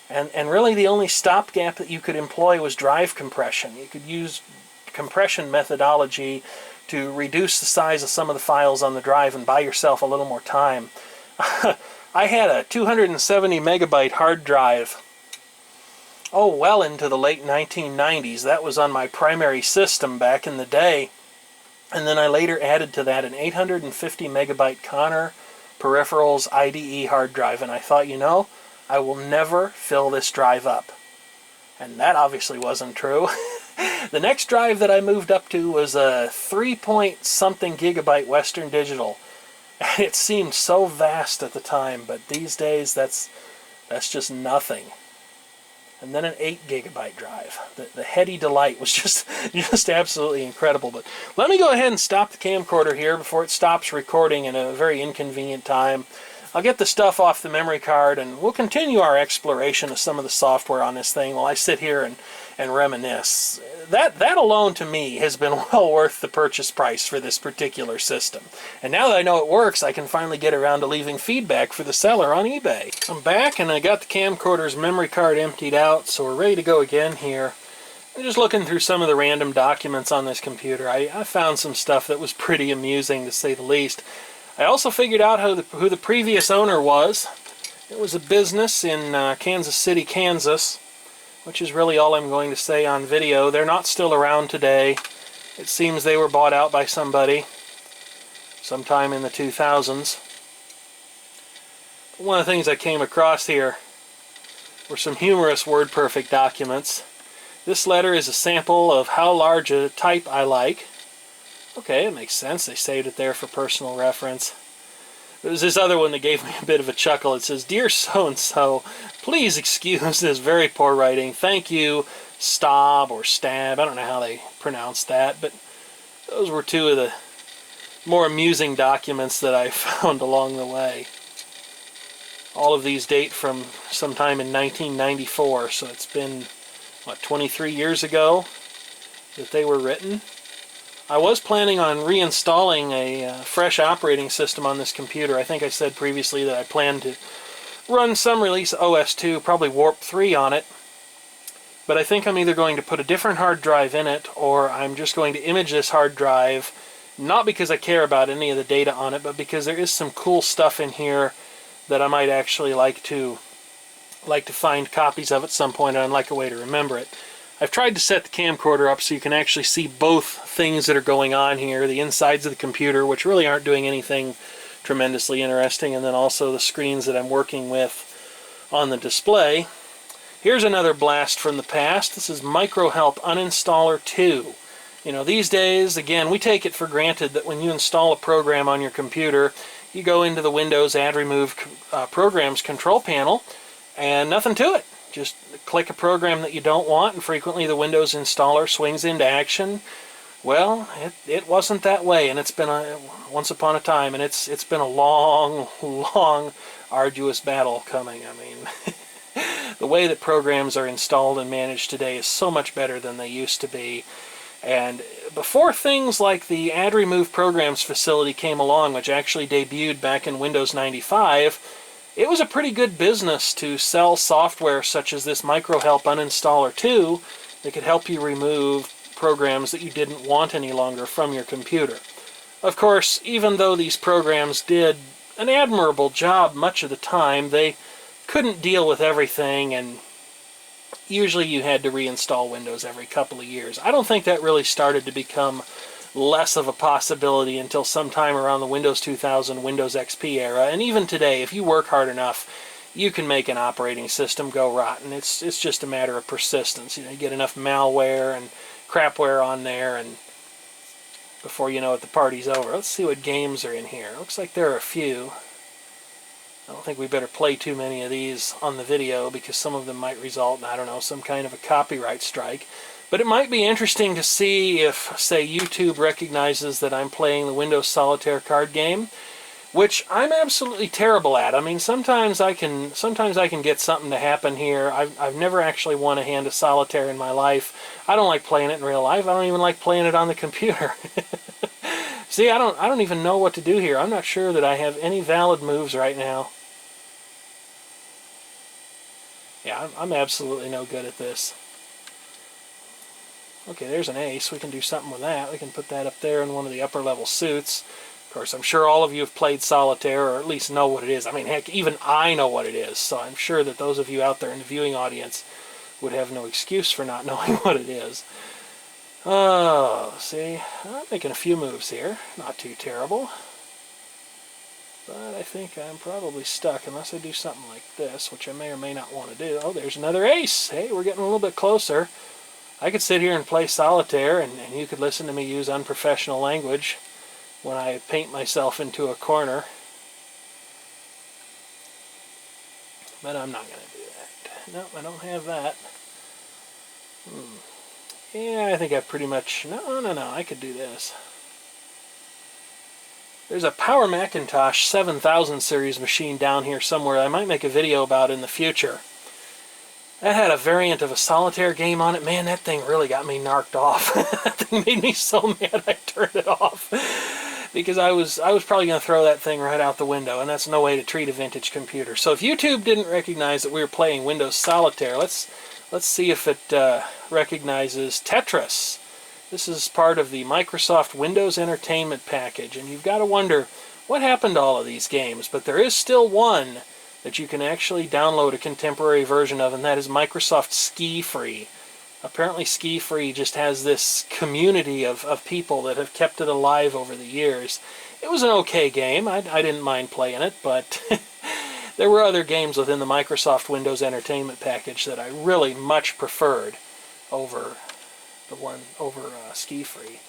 And really the only stopgap that you could employ was drive compression. You could use compression methodology to reduce the size of some of the files on the drive and buy yourself a little more time. I had a 270 megabyte hard drive, well into the late 1990s. That was on my primary system back in the day. And then I later added to that an 850 megabyte Connor Peripherals IDE hard drive, and I thought, you know, I will never fill this drive up. And that obviously wasn't true. The next drive that I moved up to was a 3-point-something gigabyte Western Digital. And it seemed so vast at the time, but these days that's just nothing. And then an 8 gigabyte drive. The heady delight was just absolutely incredible. But let me go ahead and stop the camcorder here before it stops recording in a very inconvenient time. I'll get the stuff off the memory card and we'll continue our exploration of some of the software on this thing while I sit here and reminisce. That alone to me has been well worth the purchase price for this particular system. And now that I know it works, I can finally get around to leaving feedback for the seller on eBay. I'm back and I got the camcorder's memory card emptied out, so we're ready to go again here. I'm just looking through some of the random documents on this computer. I found some stuff that was pretty amusing, to say the least. I also figured out who the previous owner was. It was a business in Kansas City, Kansas, which is really all I'm going to say on video. They're not still around today. It seems they were bought out by somebody sometime in the 2000s. One of the things I came across here were some humorous Wordperfect documents. This letter is a sample of how large a type I like. Okay, it makes sense. They saved it there for personal reference. There was this other one that gave me a bit of a chuckle. It says, "Dear so-and-so, please excuse this very poor writing. Thank you, Stab or Stab." I don't know how they pronounce that, but those were two of the more amusing documents that I found along the way. All of these date from sometime in 1994, so it's been, 23 years ago that they were written. I was planning on reinstalling a fresh operating system on this computer. I think I said previously that I planned to run some release OS2, probably Warp 3 on it. But I think I'm either going to put a different hard drive in it, or I'm just going to image this hard drive, not because I care about any of the data on it, but because there is some cool stuff in here that I might actually like to find copies of at some point, and I'd like a way to remember it. I've tried to set the camcorder up so you can actually see both things that are going on here, the insides of the computer, which really aren't doing anything tremendously interesting, and then also the screens that I'm working with on the display. Here's another blast from the past. This is MicroHelp Uninstaller 2. You know, these days, again, we take it for granted that when you install a program on your computer, you go into the Windows Add Remove Programs control panel, and nothing to it. Just click a program that you don't want, and frequently the Windows installer swings into action. Well, it wasn't that way, and it's been once upon a time, and it's been a long, long, arduous battle coming. I mean, the way that programs are installed and managed today is so much better than they used to be. And before things like the Add Remove Programs facility came along, which actually debuted back in Windows 95, it was a pretty good business to sell software such as this MicroHelp Uninstaller 2 that could help you remove programs that you didn't want any longer from your computer. Of course, even though these programs did an admirable job much of the time, they couldn't deal with everything, and usually you had to reinstall Windows every couple of years. I don't think that really started to become less of a possibility until sometime around the Windows 2000, Windows XP era, and even today, if you work hard enough, you can make an operating system go rotten. It's just a matter of persistence. You know, you get enough malware and crapware on there, and before you know it, the party's over. Let's see what games are in here. Looks like there are a few. I don't think we better play too many of these on the video because some of them might result in, I don't know, some kind of a copyright strike. But it might be interesting to see if, say, YouTube recognizes that I'm playing the Windows Solitaire card game, which I'm absolutely terrible at. I mean, sometimes I can get something to happen here. I've never actually won a hand of solitaire in my life. I don't like playing it in real life. I don't even like playing it on the computer. See, I don't even know what to do here. I'm not sure that I have any valid moves right now. Yeah, I'm absolutely no good at this. Okay, there's an ace. We can do something with that. We can put that up there in one of the upper level suits. Of course, I'm sure all of you have played solitaire, or at least know what it is. I mean, heck, even I know what it is, so I'm sure that those of you out there in the viewing audience would have no excuse for not knowing what it is. Oh, see, I'm making a few moves here. Not too terrible. But I think I'm probably stuck unless I do something like this, which I may or may not want to do. Oh, there's another ace. Hey, we're getting a little bit closer. I could sit here and play solitaire, and you could listen to me use unprofessional language when I paint myself into a corner. But I'm not going to do that. Nope, I don't have that. Yeah, I think I pretty much... No, I could do this. There's a Power Macintosh 7000 series machine down here somewhere I might make a video about in the future. That had a variant of a solitaire game on it. Man, that thing really got me narked off. That thing made me so mad I turned it off. Because I was probably going to throw that thing right out the window, and that's no way to treat a vintage computer. So if YouTube didn't recognize that we were playing Windows Solitaire, let's see if it recognizes Tetris. This is part of the Microsoft Windows Entertainment Package, and you've got to wonder what happened to all of these games. But there is still one that you can actually download a contemporary version of, and that is Microsoft Ski Free. Apparently Ski Free just has this community of people that have kept it alive over the years. It was an okay game. I didn't mind playing it, but there were other games within the Microsoft Windows Entertainment Package that I really much preferred over the one over Ski Free.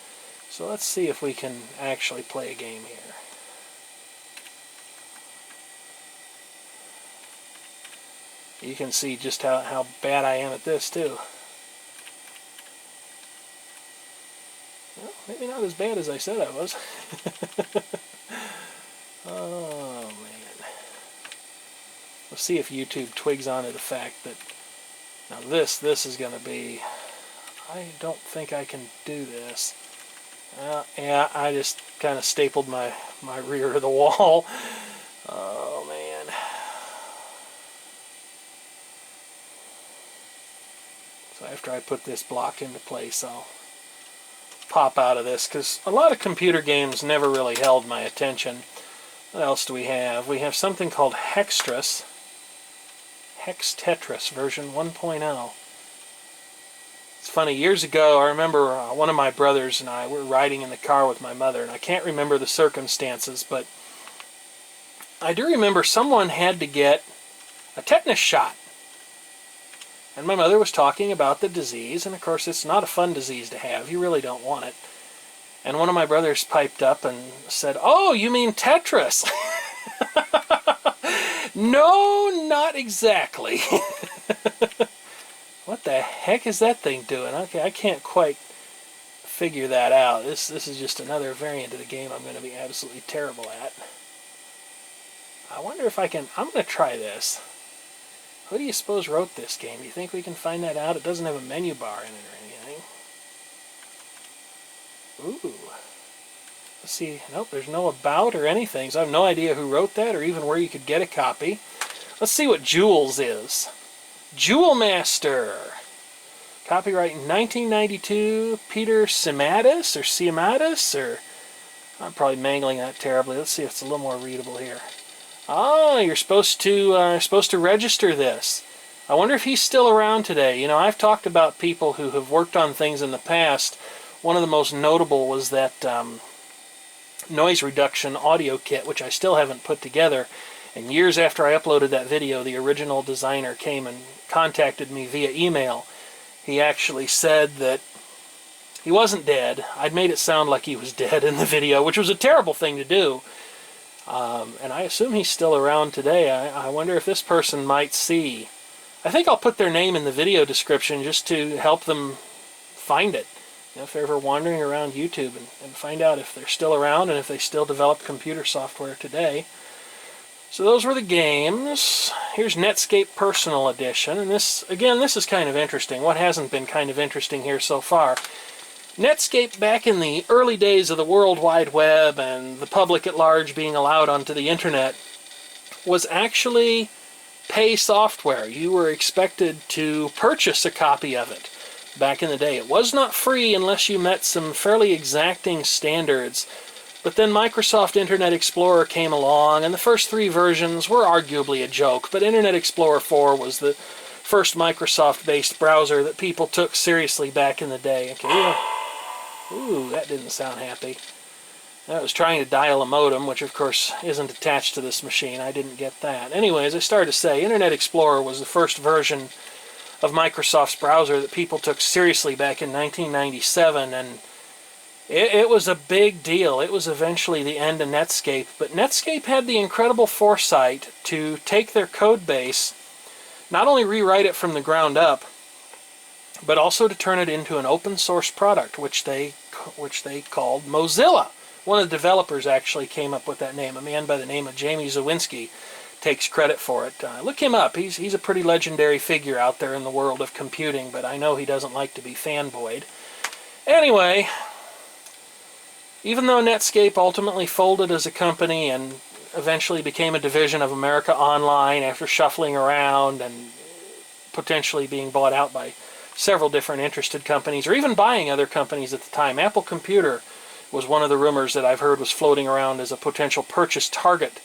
So let's see if we can actually play a game here. You can see just how bad I am at this, too. Well, maybe not as bad as I said I was. Oh, man. We'll see if YouTube twigs onto the fact that... Now this is going to be... I don't think I can do this. Yeah, I just kind of stapled my rear to the wall. Oh, man. after I put this block into place, I'll pop out of this, because a lot of computer games never really held my attention. What else do we have? We have something called Tetris version 1.0. It's funny, years ago, I remember one of my brothers and I were riding in the car with my mother, and I can't remember the circumstances, but I do remember someone had to get a tetanus shot. And my mother was talking about the disease, and of course it's not a fun disease to have. You really don't want it. And one of my brothers piped up and said, "Oh, you mean Tetris?" No, not exactly. What the heck is that thing doing? Okay, I can't quite figure that out. This is just another variant of the game I'm going to be absolutely terrible at. I wonder if I can... I'm going to try this. Who do you suppose wrote this game? Do you think we can find that out? It doesn't have a menu bar in it or anything. Ooh. Let's see. Nope, there's no about or anything, so I have no idea who wrote that or even where you could get a copy. Let's see what Jules is. Jewel Master. Copyright 1992. Peter Simatis or Siamatis, or... I'm probably mangling that terribly. Let's see if it's a little more readable here. Oh, you're supposed to register this. I wonder if he's still around today. You know, I've talked about people who have worked on things in the past. One of the most notable was that noise reduction audio kit, which I still haven't put together. And years after I uploaded that video, the original designer came and contacted me via email. He actually said that he wasn't dead. I'd made it sound like he was dead in the video, which was a terrible thing to do. And I assume he's still around today. I wonder if this person might see. I think I'll put their name in the video description just to help them find it. You know, if they're ever wandering around YouTube and find out if they're still around and if they still develop computer software today. So those were the games. Here's Netscape Personal Edition. And this, again, this is kind of interesting. What hasn't been kind of interesting here so far? Netscape, back in the early days of the World Wide Web and the public at large being allowed onto the internet, was actually pay software. You were expected to purchase a copy of it back in the day. It was not free unless you met some fairly exacting standards. But then Microsoft Internet Explorer came along, and the first three versions were arguably a joke, but Internet Explorer 4 was the first Microsoft-based browser that people took seriously back in the day. Okay, ooh, that didn't sound happy. I was trying to dial a modem, which of course isn't attached to this machine. I didn't get that. Anyways, I started to say, Internet Explorer was the first version of Microsoft's browser that people took seriously back in 1997, and it was a big deal. It was eventually the end of Netscape, but Netscape had the incredible foresight to take their code base, not only rewrite it from the ground up, but also to turn it into an open source product, which they called Mozilla. One of the developers actually came up with that name. A man by the name of Jamie Zawinski takes credit for it. Look him up. He's a pretty legendary figure out there in the world of computing, but I know he doesn't like to be fanboyed. Anyway, even though Netscape ultimately folded as a company and eventually became a division of America Online after shuffling around and potentially being bought out by several different interested companies, or even buying other companies at the time. Apple Computer was one of the rumors that I've heard was floating around as a potential purchase target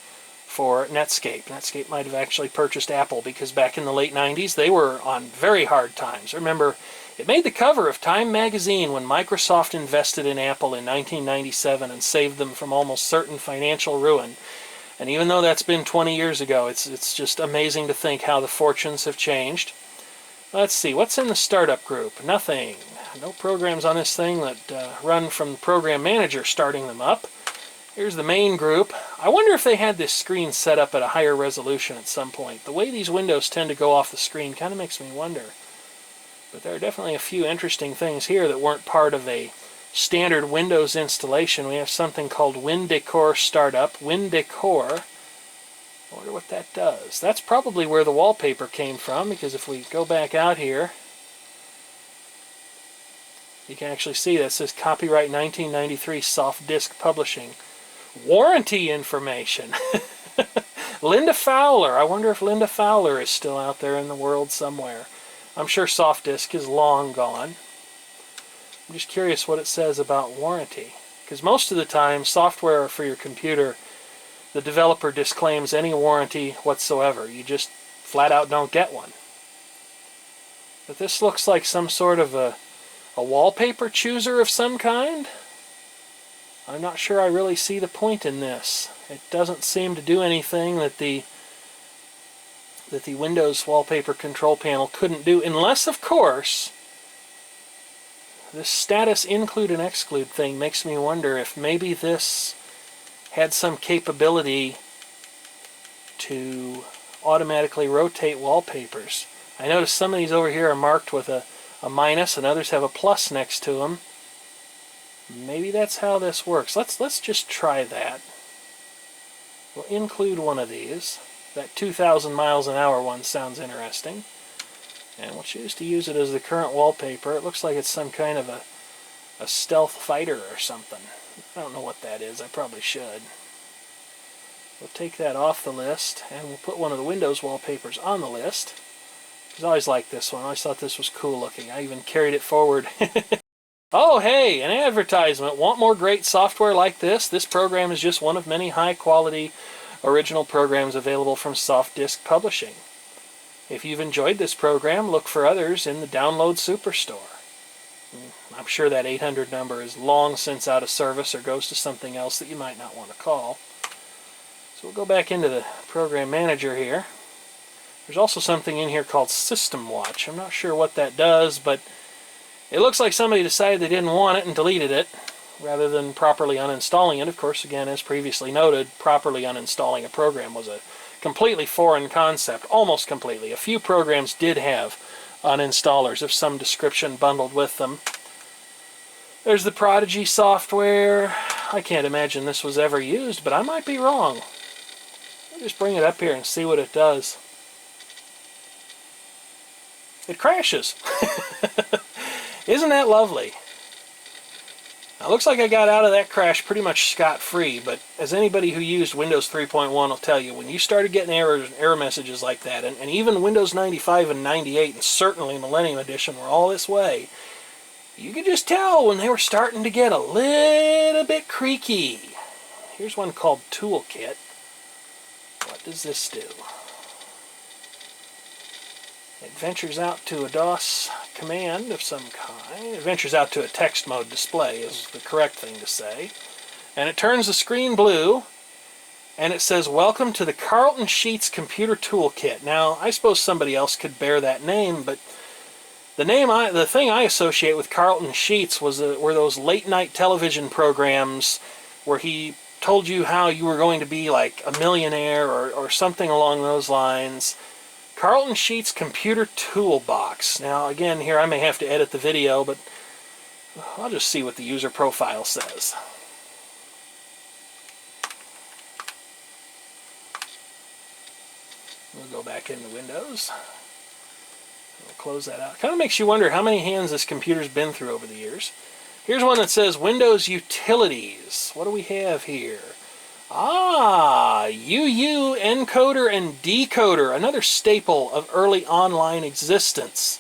for Netscape. Netscape might have actually purchased Apple, because back in the late 90s they were on very hard times. Remember, it made the cover of Time magazine when Microsoft invested in Apple in 1997 and saved them from almost certain financial ruin. And even though that's been 20 years ago, it's just amazing to think how the fortunes have changed. Let's see, what's in the startup group? Nothing. No programs on this thing that run from the program manager starting them up. Here's the main group. I wonder if they had this screen set up at a higher resolution at some point. The way these windows tend to go off the screen kind of makes me wonder. But there are definitely a few interesting things here that weren't part of a standard Windows installation. We have something called WinDecor Startup. WinDecor. I wonder what that does. That's probably where the wallpaper came from, because if we go back out here, you can actually see that says copyright 1993 soft disk publishing. Warranty information. Linda Fowler. I wonder if Linda Fowler is still out there in the world somewhere. I'm sure soft disk is long gone. I'm just curious what it says about warranty. Because most of the time, software for your computer, the developer disclaims any warranty whatsoever. You just flat out don't get one. But this looks like some sort of a wallpaper chooser of some kind. I'm not sure I really see the point in this. It doesn't seem to do anything that the Windows wallpaper control panel couldn't do, unless, of course, this status include and exclude thing makes me wonder if maybe this had some capability to automatically rotate wallpapers. I notice some of these over here are marked with a minus and others have a plus next to them. Maybe that's how this works. Let's just try that. We'll include one of these. That 2,000 miles an hour one sounds interesting. And we'll choose to use it as the current wallpaper. It looks like it's some kind of a stealth fighter or something. I don't know what that is. I probably should. We'll take that off the list, and we'll put one of the Windows wallpapers on the list. I always liked this one. I always thought this was cool looking. I even carried it forward. Oh, hey, an advertisement. Want more great software like this? This program is just one of many high-quality original programs available from Soft Disk Publishing. If you've enjoyed this program, look for others in the Download Superstore. I'm sure that 800 number is long since out of service or goes to something else that you might not want to call. So we'll go back into the Program Manager here. There's also something in here called System Watch. I'm not sure what that does, but it looks like somebody decided they didn't want it and deleted it, rather than properly uninstalling it. Of course, again, as previously noted, properly uninstalling a program was a completely foreign concept, almost completely. A few programs did have uninstallers of some description bundled with them. There's the Prodigy software. I can't imagine this was ever used, but I might be wrong. I'll just bring it up here and see what it does. It crashes. Isn't that lovely? Now, it looks like I got out of that crash pretty much scot-free, but as anybody who used Windows 3.1 will tell you, when you started getting error messages like that, and even Windows 95 and 98, and certainly Millennium Edition were all this way, you could just tell when they were starting to get a little bit creaky. Here's one called Toolkit. What does this do? It ventures out to a DOS command of some kind. It ventures out to a text mode display is the correct thing to say. And it turns the screen blue, and it says, "Welcome to the Carlton Sheets Computer Toolkit." Now, I suppose somebody else could bear that name, but the thing I associate with Carlton Sheets were those late-night television programs where he told you how you were going to be like a millionaire or something along those lines. Carlton Sheets Computer Toolbox. Now, again, here I may have to edit the video, but I'll just see what the user profile says. We'll go back into Windows. We'll close that out. Kind of makes you wonder how many hands this computer's been through over the years. Here's one that says Windows Utilities. What do we have here? UU encoder and decoder, another staple of early online existence.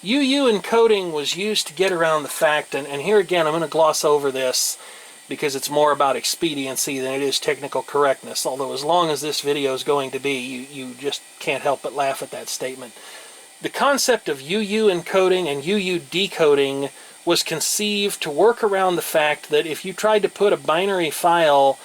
UU encoding was used to get around the fact, and here again I'm going to gloss over this because it's more about expediency than it is technical correctness, although as long as this video is going to be, you just can't help but laugh at that statement. The concept of UU encoding and UU decoding was conceived to work around the fact that if you tried to put a binary file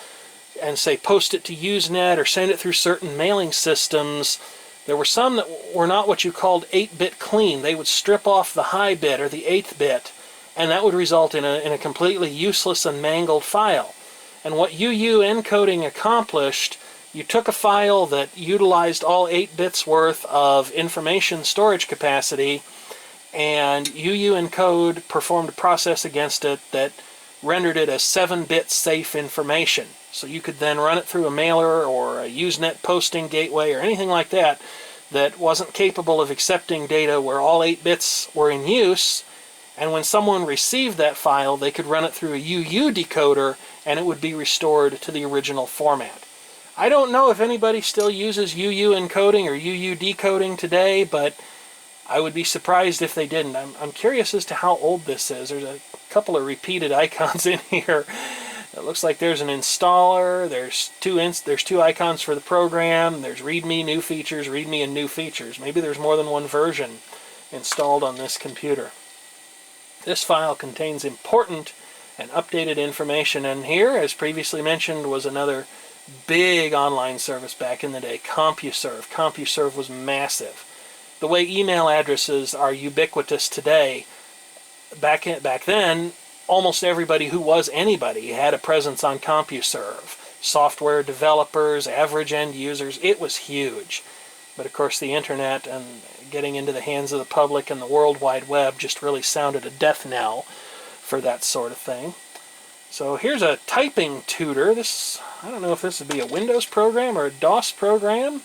and say post it to Usenet or send it through certain mailing systems, there were some that were not what you called 8-bit clean. They would strip off the high bit or the 8th bit, and that would result in a completely useless and mangled file. And what UU encoding accomplished, you took a file that utilized all 8 bits worth of information storage capacity, and UU encode performed a process against it that rendered it as 7-bit safe information. So you could then run it through a mailer or a Usenet posting gateway or anything like that that wasn't capable of accepting data where all 8 bits were in use, and when someone received that file, they could run it through a UU decoder and it would be restored to the original format. I don't know if anybody still uses UU encoding or UU decoding today, but I would be surprised if they didn't. I'm curious as to how old this is. There's a couple of repeated icons in here. It looks like there's an installer, there's two icons for the program, there's README, new features, README, and new features. Maybe there's more than one version installed on this computer. This file contains important and updated information, and here, as previously mentioned, was another big online service back in the day, CompuServe. CompuServe was massive. The way email addresses are ubiquitous today, back then, almost everybody who was anybody had a presence on CompuServe. Software developers, average end users, it was huge. But of course the internet and getting into the hands of the public and the World Wide Web just really sounded a death knell for that sort of thing. So here's a typing tutor. I don't know if this would be a Windows program or a DOS program.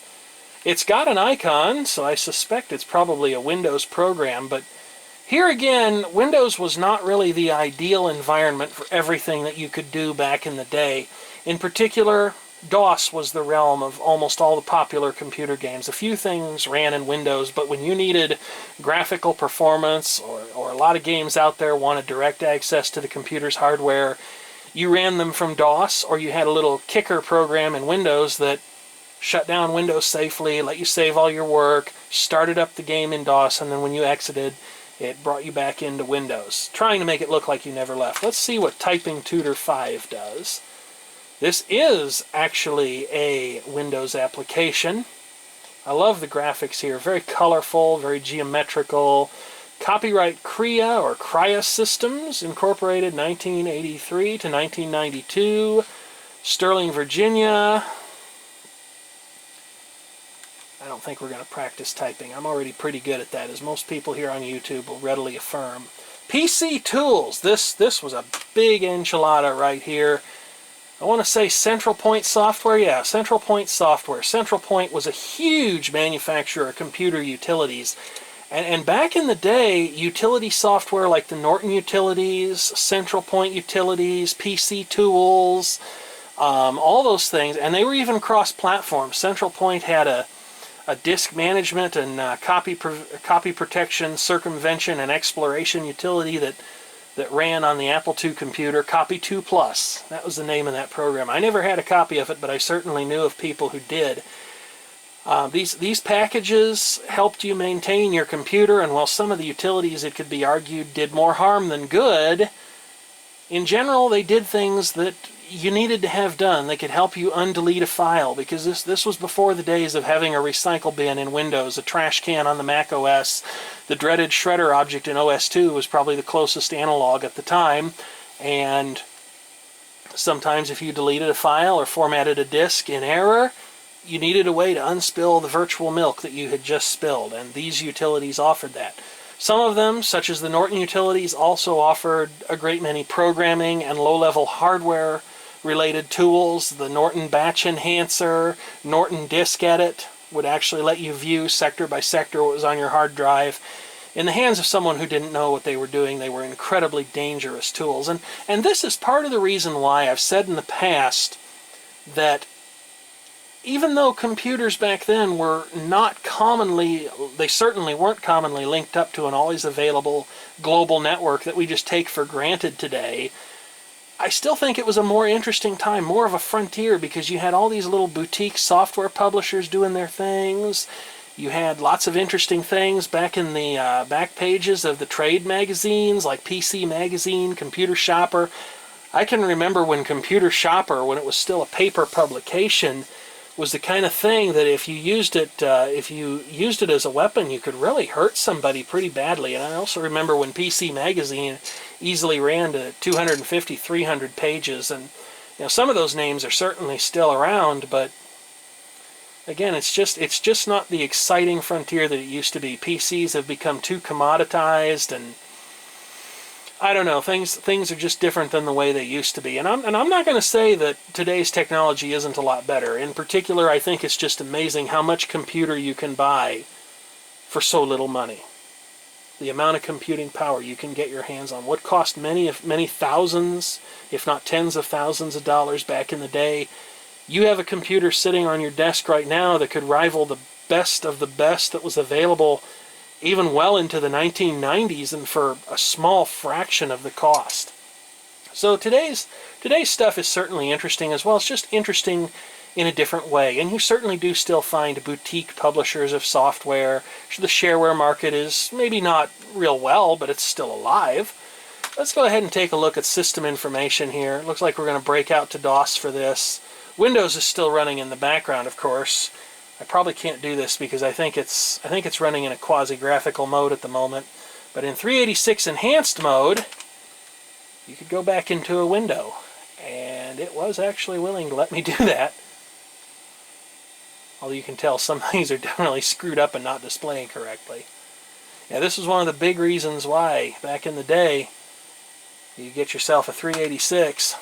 It's got an icon, so I suspect it's probably a Windows program, but here again, Windows was not really the ideal environment for everything that you could do back in the day. In particular, DOS was the realm of almost all the popular computer games. A few things ran in Windows, but when you needed graphical performance, or a lot of games out there wanted direct access to the computer's hardware, you ran them from DOS, or you had a little kicker program in Windows that shut down Windows safely, let you save all your work, started up the game in DOS, and then when you exited, it brought you back into Windows, trying to make it look like you never left. Let's see what Typing Tutor 5 does. This is actually a Windows application. I love the graphics here. Very colorful, very geometrical. Copyright Crea or Cria Systems, incorporated 1983 to 1992. Sterling, Virginia. I don't think we're going to practice typing. I'm already pretty good at that, as most people here on YouTube will readily affirm. PC Tools. This was a big enchilada right here. I want to say Central Point Software. Yeah, Central Point Software. Central Point was a huge manufacturer of computer utilities. And back in the day, utility software like the Norton Utilities, Central Point Utilities, PC Tools, all those things, and they were even cross-platform. Central Point had a disk management and copy protection, circumvention, and exploration utility that ran on the Apple II computer, Copy 2 Plus. That was the name of that program. I never had a copy of it, but I certainly knew of people who did. These packages helped you maintain your computer, and while some of the utilities, it could be argued, did more harm than good, in general, they did things that you needed to have done. They could help you undelete a file, because this was before the days of having a recycle bin in Windows, a trash can on the Mac OS. The dreaded shredder object in OS 2 was probably the closest analog at the time, and sometimes if you deleted a file or formatted a disk in error, you needed a way to unspill the virtual milk that you had just spilled, and these utilities offered that. Some of them, such as the Norton Utilities, also offered a great many programming and low-level hardware-related tools. The Norton Batch Enhancer, Norton Disk Edit would actually let you view sector by sector what was on your hard drive. In the hands of someone who didn't know what they were doing, they were incredibly dangerous tools. And this is part of the reason why I've said in the past that even though computers back then were not commonly, they certainly weren't commonly linked up to an always available global network that we just take for granted today, I still think it was a more interesting time, more of a frontier, because you had all these little boutique software publishers doing their things. You had lots of interesting things back in the back pages of the trade magazines like PC Magazine, Computer Shopper. I can remember when Computer Shopper, when it was still a paper publication, was the kind of thing that if you used it as a weapon, you could really hurt somebody pretty badly. And I also remember when PC Magazine easily ran to 250, 300 pages, and some of those names are certainly still around, but again, it's just not the exciting frontier that it used to be. PCs have become too commoditized, and I don't know, things are just different than the way they used to be. And I'm not going to say that today's technology isn't a lot better. In particular, I think it's just amazing how much computer you can buy for so little money. The amount of computing power you can get your hands on. What cost many thousands, if not tens of thousands of dollars back in the day, you have a computer sitting on your desk right now that could rival the best of the best that was available even well into the 1990s and for a small fraction of the cost. So today's stuff is certainly interesting as well. It's just interesting in a different way. And you certainly do still find boutique publishers of software. The shareware market is maybe not real well, but it's still alive. Let's go ahead and take a look at system information here. It looks like we're going to break out to DOS for this. Windows is still running in the background, of course. I probably can't do this because I think it's running in a quasi-graphical mode at the moment. But in 386 enhanced mode, you could go back into a window. And it was actually willing to let me do that. Although you can tell some things are definitely screwed up and not displaying correctly. Yeah, this was one of the big reasons why, back in the day, you get yourself a 386,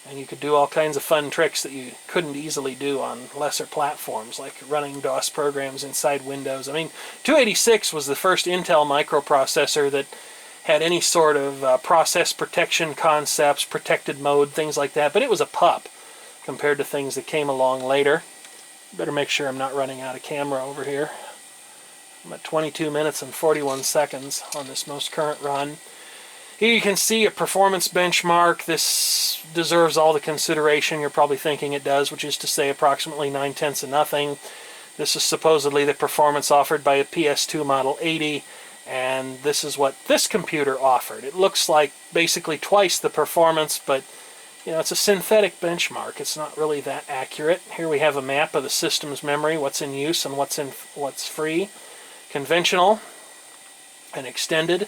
and you could do all kinds of fun tricks that you couldn't easily do on lesser platforms, like running DOS programs inside Windows. I mean, 286 was the first Intel microprocessor that had any sort of process protection concepts, protected mode, things like that, but it was a pup compared to things that came along later. Better make sure I'm not running out of camera over here. I'm at 22 minutes and 41 seconds on this most current run. Here you can see a performance benchmark. This deserves all the consideration you're probably thinking it does, which is to say approximately 9/10 of nothing. This is supposedly the performance offered by a PS2 Model 80, and this is what this computer offered. It looks like basically twice the performance, but you know, it's a synthetic benchmark. It's not really that accurate. Here we have a map of the system's memory, what's in use and what's free. Conventional and extended.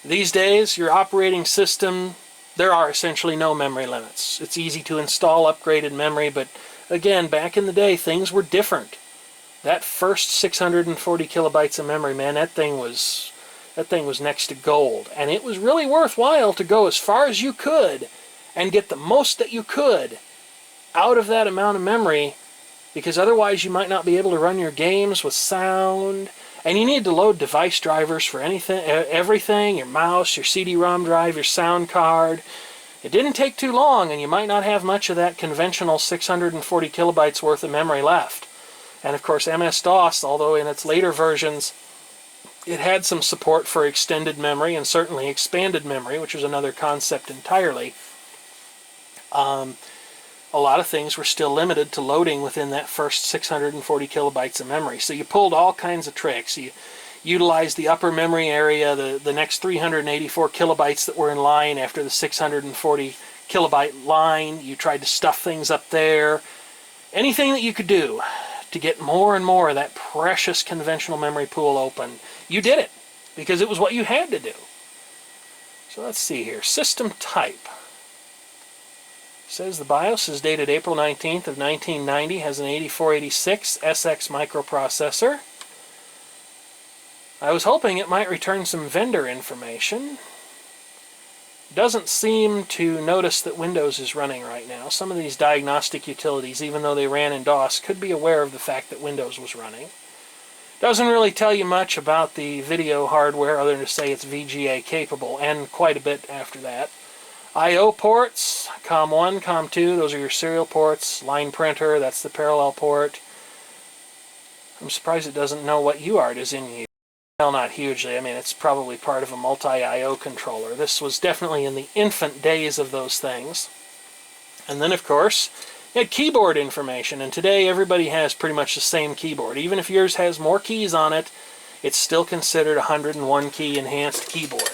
These days, your operating system, there are essentially no memory limits. It's easy to install upgraded memory, but again, back in the day, things were different. That first 640 kilobytes of memory, man, that thing was next to gold. And it was really worthwhile to go as far as you could and get the most that you could out of that amount of memory, because otherwise you might not be able to run your games with sound. And you need to load device drivers for anything, everything, your mouse, your CD-ROM drive, your sound card. It didn't take too long, and you might not have much of that conventional 640 kilobytes worth of memory left. And of course, MS-DOS, although in its later versions, it had some support for extended memory and certainly expanded memory, which was another concept entirely. A lot of things were still limited to loading within that first 640 kilobytes of memory. So you pulled all kinds of tricks. You utilized the upper memory area, the next 384 kilobytes that were in line after the 640 kilobyte line. You tried to stuff things up there. Anything that you could do to get more and more of that precious conventional memory pool open, you did it, because it was what you had to do. So let's see here. System type. Says the BIOS is dated April 19th of 1990, has an 8486 SX microprocessor. I was hoping it might return some vendor information. Doesn't seem to notice that Windows is running right now. Some of these diagnostic utilities, even though they ran in DOS, could be aware of the fact that Windows was running. Doesn't really tell you much about the video hardware other than to say it's VGA capable, and quite a bit after that. I/O ports, COM1, COM2, those are your serial ports. Line printer, that's the parallel port. I'm surprised it doesn't know what UART is in use. Well, not hugely. I mean, it's probably part of a multi-I/O controller. This was definitely in the infant days of those things. And then, of course, you had keyboard information, and today everybody has pretty much the same keyboard. Even if yours has more keys on it, it's still considered a 101 key enhanced keyboard.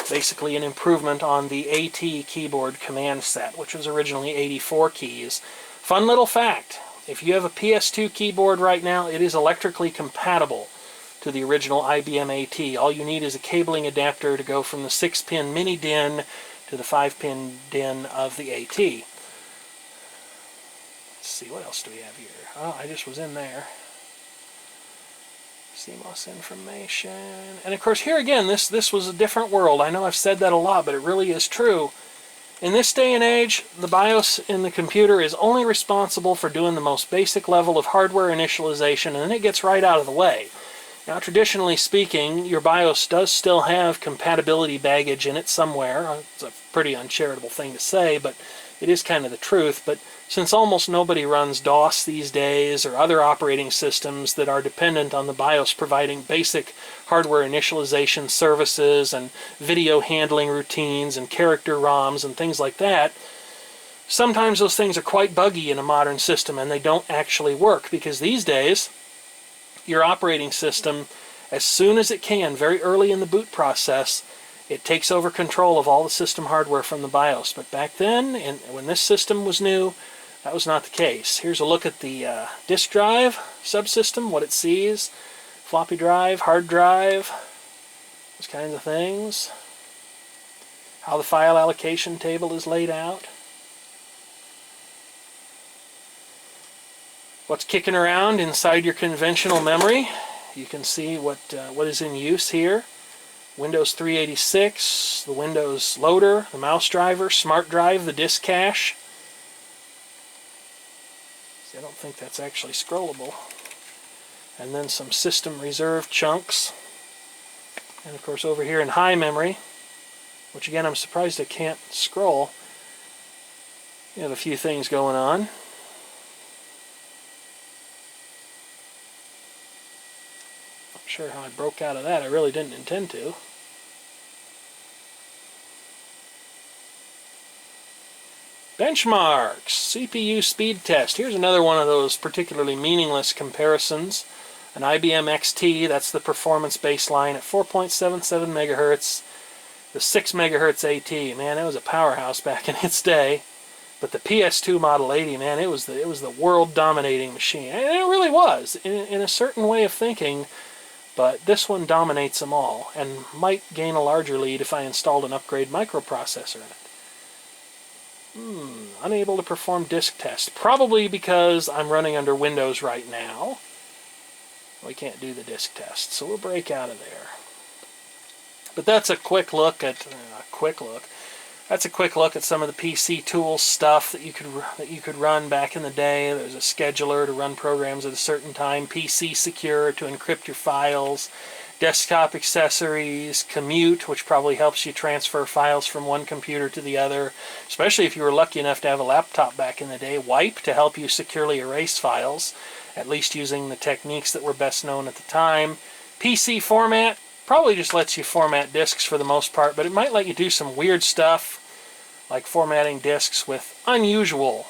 Basically an improvement on the AT keyboard command set, which was originally 84 keys. Fun little fact, if you have a PS2 keyboard right now, it is electrically compatible to the original IBM AT. All you need is a cabling adapter to go from the 6-pin mini DIN to the 5-pin DIN of the AT. Let's see, what else do we have here? Oh, I just was in there. CMOS information. And of course, here again, this was a different world. I know I've said that a lot, but it really is true. In this day and age, the BIOS in the computer is only responsible for doing the most basic level of hardware initialization, and then it gets right out of the way. Now, traditionally speaking, your BIOS does still have compatibility baggage in it somewhere. It's a pretty uncharitable thing to say, but it is kind of the truth, but since almost nobody runs DOS these days or other operating systems that are dependent on the BIOS providing basic hardware initialization services and video handling routines and character ROMs and things like that, sometimes those things are quite buggy in a modern system and they don't actually work, because these days your operating system, as soon as it can, very early in the boot process, it takes over control of all the system hardware from the BIOS. But back then, when this system was new, that was not the case. Here's a look at the disk drive subsystem, what it sees, floppy drive, hard drive, those kinds of things, how the file allocation table is laid out, what's kicking around inside your conventional memory. You can see what is in use here. Windows 386, the Windows loader, the mouse driver, smart drive, the disk cache. See, I don't think that's actually scrollable. And then some system reserve chunks. And of course over here in high memory, which again I'm surprised I can't scroll, you have a few things going on. Not sure how I broke out of that. I really didn't intend to. Benchmarks, CPU speed test. Here's another one of those particularly meaningless comparisons. An IBM XT, that's the performance baseline at 4.77 megahertz. The 6 megahertz AT, man, it was a powerhouse back in its day. But the PS2 Model 80, man, it was the world-dominating machine. And it really was, in a certain way of thinking. But this one dominates them all, and might gain a larger lead if I installed an upgrade microprocessor in it. Unable to perform disk test. Probably because I'm running under Windows right now. We can't do the disk test, so we'll break out of there. But that's a quick look at That's a quick look at some of the PC tools stuff that you could run back in the day. There's a scheduler to run programs at a certain time, PC Secure to encrypt your files, desktop accessories, Commute, which probably helps you transfer files from one computer to the other, especially if you were lucky enough to have a laptop back in the day, Wipe to help you securely erase files, at least using the techniques that were best known at the time. PC Format probably just lets you format disks for the most part, but it might let you do some weird stuff like formatting disks with unusual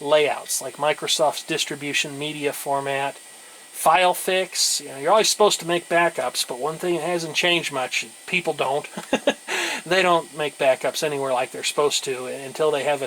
layouts, like Microsoft's distribution media format. File fix, you're always supposed to make backups, but one thing that hasn't changed much, people don't. They don't make backups anywhere like they're supposed to until they have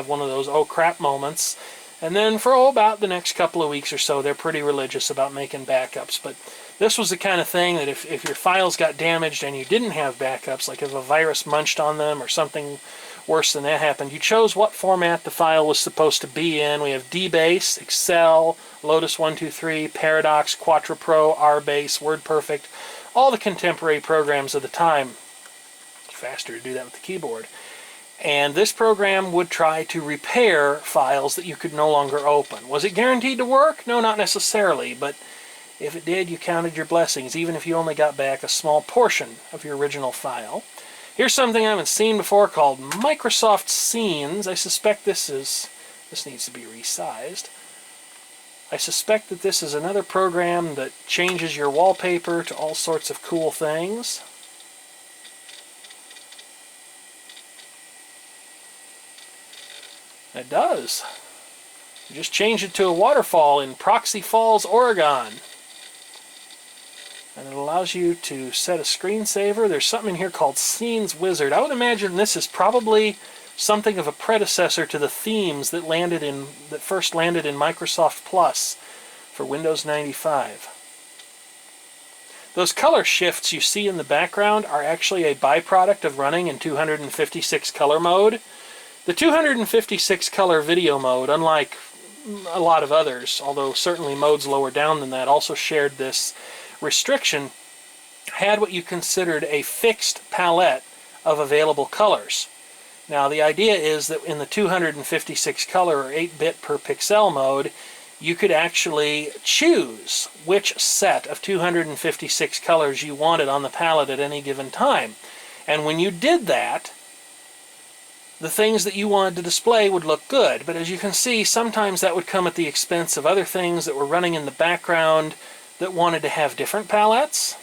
one of those oh crap moments. And then for about the next couple of weeks or so, they're pretty religious about making backups. But this was the kind of thing that if your files got damaged and you didn't have backups, like if a virus munched on them or something worse than that happened, you chose what format the file was supposed to be in. We have DBase, Excel, Lotus 123, Paradox, QuatraPro, RBase, Wordperfect, all the contemporary programs of the time. It's faster to do that with the keyboard. And this program would try to repair files that you could no longer open. Was it guaranteed to work? No, not necessarily, but if it did, you counted your blessings, even if you only got back a small portion of your original file. Here's something I haven't seen before called Microsoft Scenes. I suspect this needs to be resized. I suspect that this is another program that changes your wallpaper to all sorts of cool things. It does. You just change it to a waterfall in Proxy Falls, Oregon. And it allows you to set a screensaver. There's something in here called Scenes Wizard. I would imagine this is probably something of a predecessor to the themes that first landed in Microsoft Plus for Windows 95. Those color shifts you see in the background are actually a byproduct of running in 256 color mode. The 256 color video mode, unlike a lot of others, although certainly modes lower down than that also shared this restriction, had what you considered a fixed palette of available colors. Now the idea is that in the 256 color or 8-bit per pixel mode, you could actually choose which set of 256 colors you wanted on the palette at any given time. And when you did that, the things that you wanted to display would look good. But as you can see, sometimes that would come at the expense of other things that were running in the background that wanted to have different palettes.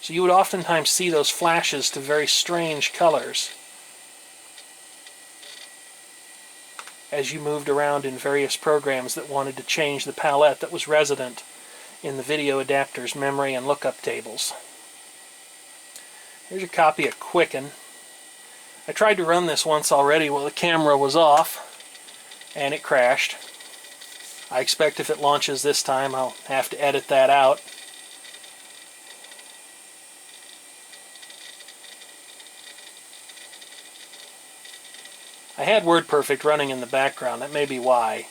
So you would oftentimes see those flashes to very strange colors as you moved around in various programs that wanted to change the palette that was resident in the video adapter's memory and lookup tables. Here's a copy of Quicken. I tried to run this once already while the camera was off, and it crashed. I expect if it launches this time, I'll have to edit that out. I had Wordperfect running in the background. That may be why.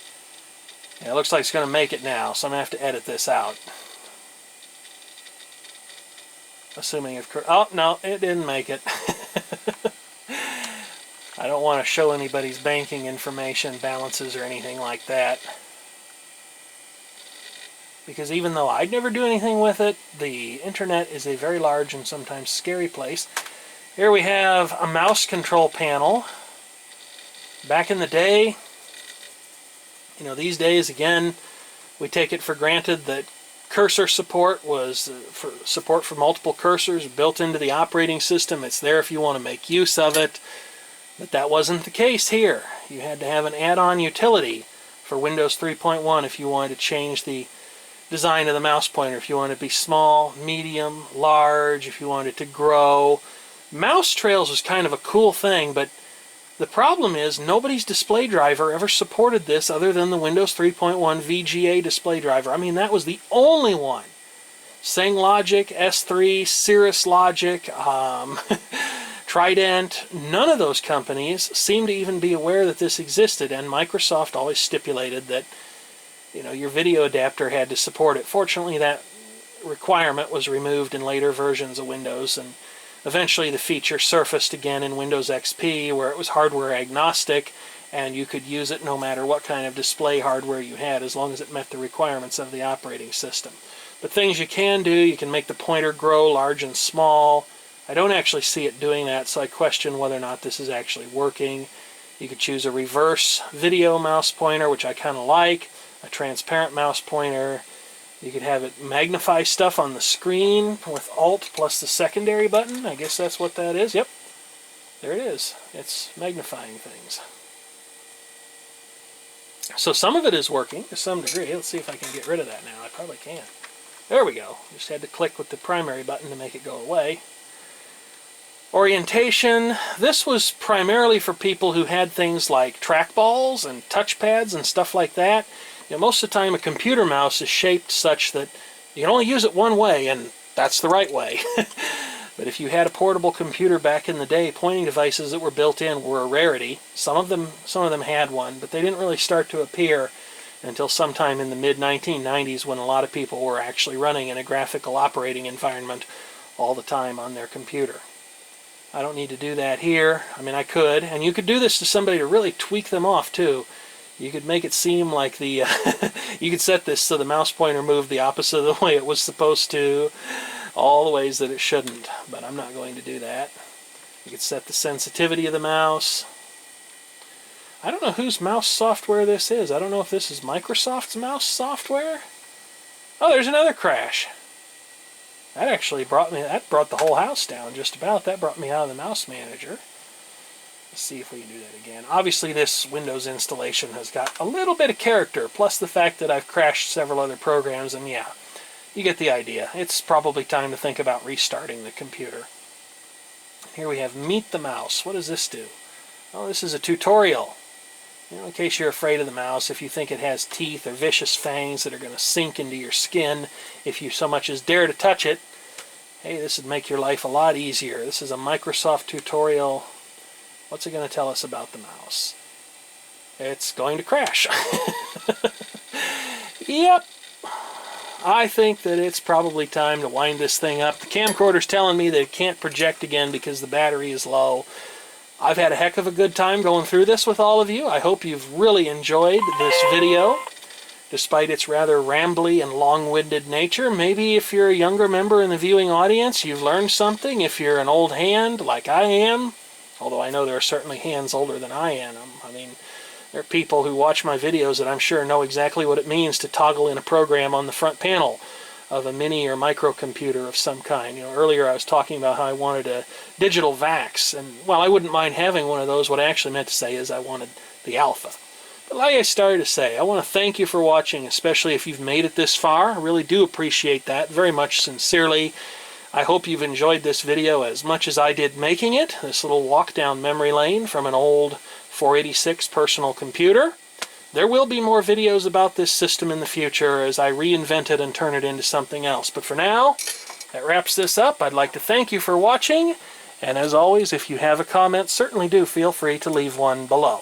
Yeah, it looks like it's going to make it now, so I'm going to have to edit this out. Assuming if... Oh, no, it didn't make it. I don't want to show anybody's banking information, balances, or anything like that. Because even though I'd never do anything with it, the internet is a very large and sometimes scary place. Here we have a mouse control panel. Back in the day, you know, these days, again, we take it for granted that cursor support was support for multiple cursors built into the operating system. It's there if you want to make use of it. But that wasn't the case here. You had to have an add-on utility for Windows 3.1 if you wanted to change the design of the mouse pointer. If you want it to be small, medium, large, if you want it to grow. Mouse trails was kind of a cool thing, but the problem is nobody's display driver ever supported this other than the Windows 3.1 VGA display driver. I mean, that was the only one. SingLogic, S3, Cirrus Logic, Trident, none of those companies seem to even be aware that this existed, and Microsoft always stipulated that, you know, your video adapter had to support it. Fortunately, that requirement was removed in later versions of Windows, and eventually the feature surfaced again in Windows XP, where it was hardware agnostic, and you could use it no matter what kind of display hardware you had, as long as it met the requirements of the operating system. But things you can do, you can make the pointer grow large and small. I don't actually see it doing that, so I question whether or not this is actually working. You could choose a reverse video mouse pointer, which I kind of like, a transparent mouse pointer. You could have it magnify stuff on the screen with Alt plus the secondary button. I guess that's what that is. Yep, there it is. It's magnifying things. So some of it is working to some degree. Let's see if I can get rid of that now. I probably can. There we go. Just had to click with the primary button to make it go away. Orientation. This was primarily for people who had things like trackballs and touchpads and stuff like that. You know, most of the time a computer mouse is shaped such that you can only use it one way, and that's the right way. But if you had a portable computer back in the day, pointing devices that were built in were a rarity. Some of them had one, but they didn't really start to appear until sometime in the mid-1990s, when a lot of people were actually running in a graphical operating environment all the time on their computer. I don't need to do that here. I mean, I could, and you could do this to somebody to really tweak them off too. You could make it seem like the, you could set this so the mouse pointer moved the opposite of the way it was supposed to, all the ways that it shouldn't, but I'm not going to do that. You could set the sensitivity of the mouse. I don't know whose mouse software this is. I don't know if this is Microsoft's mouse software. Oh, there's another crash. That actually brought the whole house down just about. That brought me out of the mouse manager. Let's see if we can do that again. Obviously this Windows installation has got a little bit of character, plus the fact that I've crashed several other programs, and yeah, you get the idea. It's probably time to think about restarting the computer. Here we have Meet the Mouse. What does this do? Oh, this is a tutorial. You know, in case you're afraid of the mouse, if you think it has teeth or vicious fangs that are going to sink into your skin if you so much as dare to touch it, hey, this would make your life a lot easier. This is a Microsoft tutorial. What's it going to tell us about the mouse? It's going to crash. Yep. I think that it's probably time to wind this thing up. The camcorder's telling me that it can't project again because the battery is low. I've had a heck of a good time going through this with all of you. I hope you've really enjoyed this video, despite its rather rambly and long-winded nature. Maybe if you're a younger member in the viewing audience, you've learned something. If you're an old hand, like I am, Although I know there are certainly hands older than I am. I mean, there are people who watch my videos that I'm sure know exactly what it means to toggle in a program on the front panel of a mini or microcomputer of some kind. You know, earlier I was talking about how I wanted a digital VAX, and while I wouldn't mind having one of those, what I actually meant to say is I wanted the alpha. But like I started to say, I want to thank you for watching, especially if you've made it this far. I really do appreciate that very much sincerely. I hope you've enjoyed this video as much as I did making it, this little walk down memory lane from an old 486 personal computer. There will be more videos about this system in the future as I reinvent it and turn it into something else. But for now, that wraps this up. I'd like to thank you for watching, and as always, if you have a comment, certainly do feel free to leave one below.